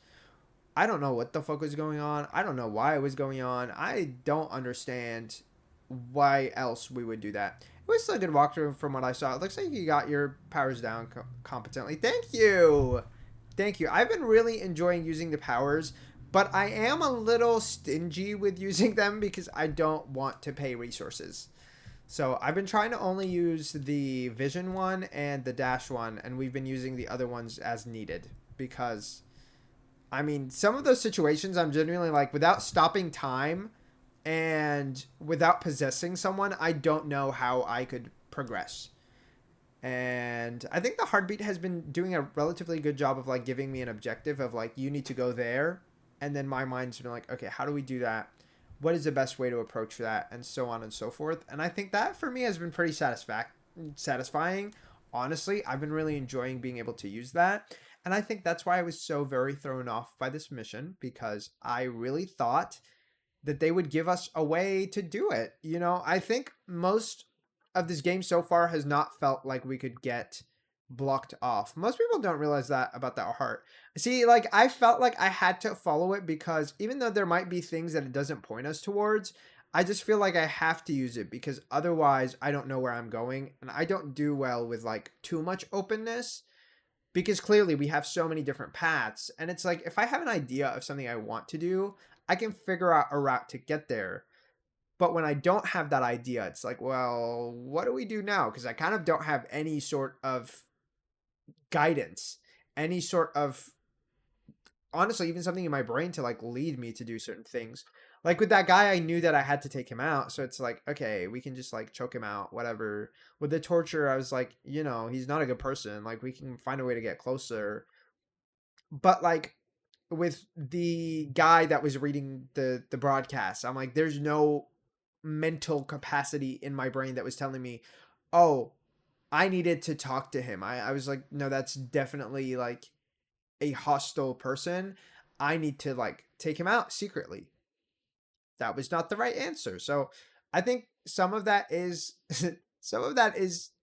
I don't know what the fuck was going on. I don't know why it was going on. I don't understand why else we would do that. It was still a good walkthrough from what I saw. It looks like you got your powers down competently. Thank you. Thank you. I've been really enjoying using the powers, but I am a little stingy with using them because I don't want to pay resources. So I've been trying to only use the vision one and the dash one, and we've been using the other ones as needed because... I mean, some of those situations I'm genuinely like, without stopping time and without possessing someone, I don't know how I could progress. And I think the Heartbeat has been doing a relatively good job of like giving me an objective of like, you need to go there. And then my mind's been like, okay, how do we do that? What is the best way to approach that? And so on and so forth. And I think that for me has been pretty satisfying. Honestly, I've been really enjoying being able to use that. And I think that's why I was so very thrown off by this mission, because I really thought that they would give us a way to do it. You know, I think most of this game so far has not felt like we could get blocked off. Most people don't realize that about that heart. See, like I felt like I had to follow it because even though there might be things that it doesn't point us towards, I just feel like I have to use it because otherwise I don't know where I'm going. And I don't do well with like too much openness. Because clearly we have so many different paths. And it's like, if I have an idea of something I want to do, I can figure out a route to get there. But when I don't have that idea, it's like, well, what do we do now? Because I kind of don't have any sort of guidance, any sort of, honestly, even something in my brain to like lead me to do certain things. Like with that guy, I knew that I had to take him out. So it's like, okay, we can just like choke him out, whatever. With the torture, I was like, you know, he's not a good person. Like we can find a way to get closer. But like with the guy that was reading the broadcast, I'm like, there's no mental capacity in my brain that was telling me, oh, I needed to talk to him. I was like, no, that's definitely like a hostile person. I need to like take him out secretly. That was not the right answer. So I think some of that is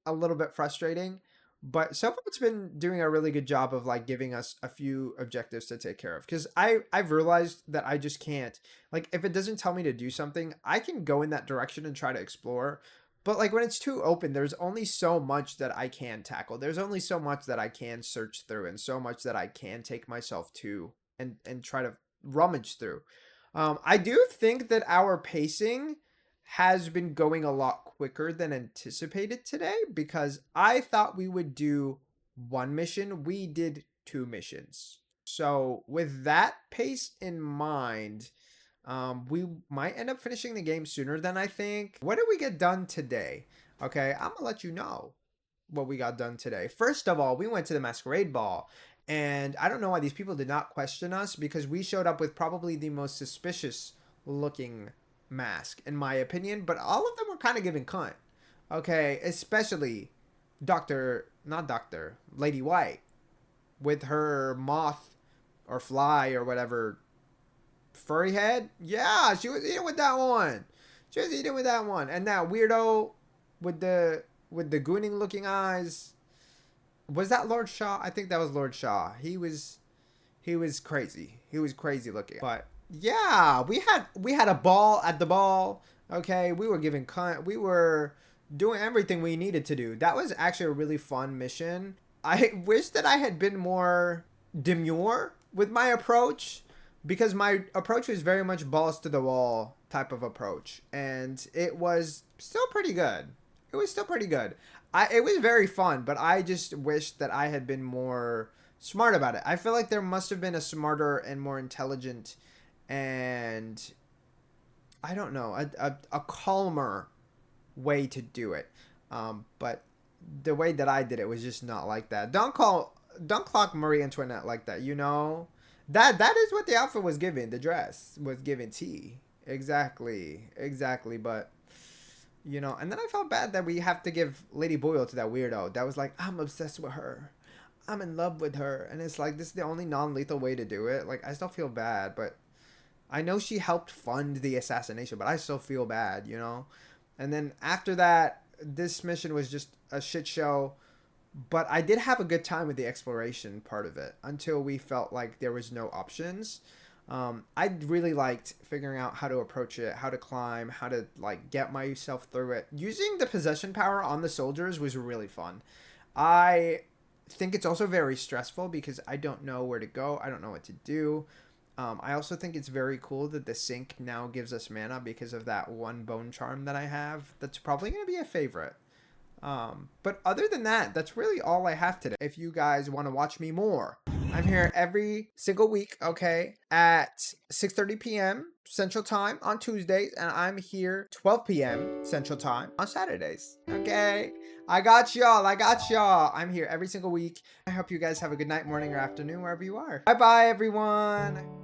a little bit frustrating, but so far it's been doing a really good job of like giving us a few objectives to take care of. Because I've realized that I just can't, like, if it doesn't tell me to do something, I can go in that direction and try to explore. But like when it's too open, there's only so much that I can tackle. There's only so much that I can search through, and so much that I can take myself to and try to rummage through. I do think that our pacing has been going a lot quicker than anticipated today, because I thought we would do one mission. We did 2 missions. So with that pace in mind, we might end up finishing the game sooner than I think. What did we get done today? Okay, I'm gonna let you know what we got done today. First of all, we went to the masquerade ball, and I don't know why these people did not question us, because we showed up with probably the most suspicious looking mask in my opinion, but all of them were kind of giving cunt. Okay, especially Lady White with her moth or fly or whatever furry head. Yeah, she was eating with that one. And that weirdo with the gooning looking eyes. Was that Lord Shaw? I think that was Lord Shaw. He was crazy. He was crazy looking. But yeah, we had a ball at the ball. Okay, we were giving cunt. We were doing everything we needed to do. That was actually a really fun mission. I wish that I had been more demure with my approach, because my approach was very much balls to the wall type of approach, and it was still pretty good. It was very fun, but I just wish that I had been more smart about it. I feel like there must have been a smarter and more intelligent and, I don't know, a calmer way to do it. But the way that I did it was just not like that. Don't clock Marie Antoinette like that, you know? That is what the outfit was given. The dress was given tea. Exactly. But, you know, and then I felt bad that we have to give Lady Boyle to that weirdo that was like, I'm obsessed with her, I'm in love with her, and it's like, this is the only non-lethal way to do it. Like, I still feel bad, but I know she helped fund the assassination, but I still feel bad, you know? And then after that, this mission was just a shit show, but I did have a good time with the exploration part of it until we felt like there was no options. I really liked figuring out how to approach it, how to climb, how to like get myself through it. Using the possession power on the soldiers was really fun. I think it's also very stressful because I don't know where to go. I don't know what to do. I also think it's very cool that the sink now gives us mana because of that one bone charm that I have. That's probably going to be a favorite. But other than that, that's really all I have today. If you guys want to watch me more, I'm here every single week, okay, at 6:30 p.m. Central Time on Tuesdays, and I'm here 12 p.m. Central Time on Saturdays, okay? I got y'all. I'm here every single week. I hope you guys have a good night, morning, or afternoon, wherever you are. Bye-bye, everyone.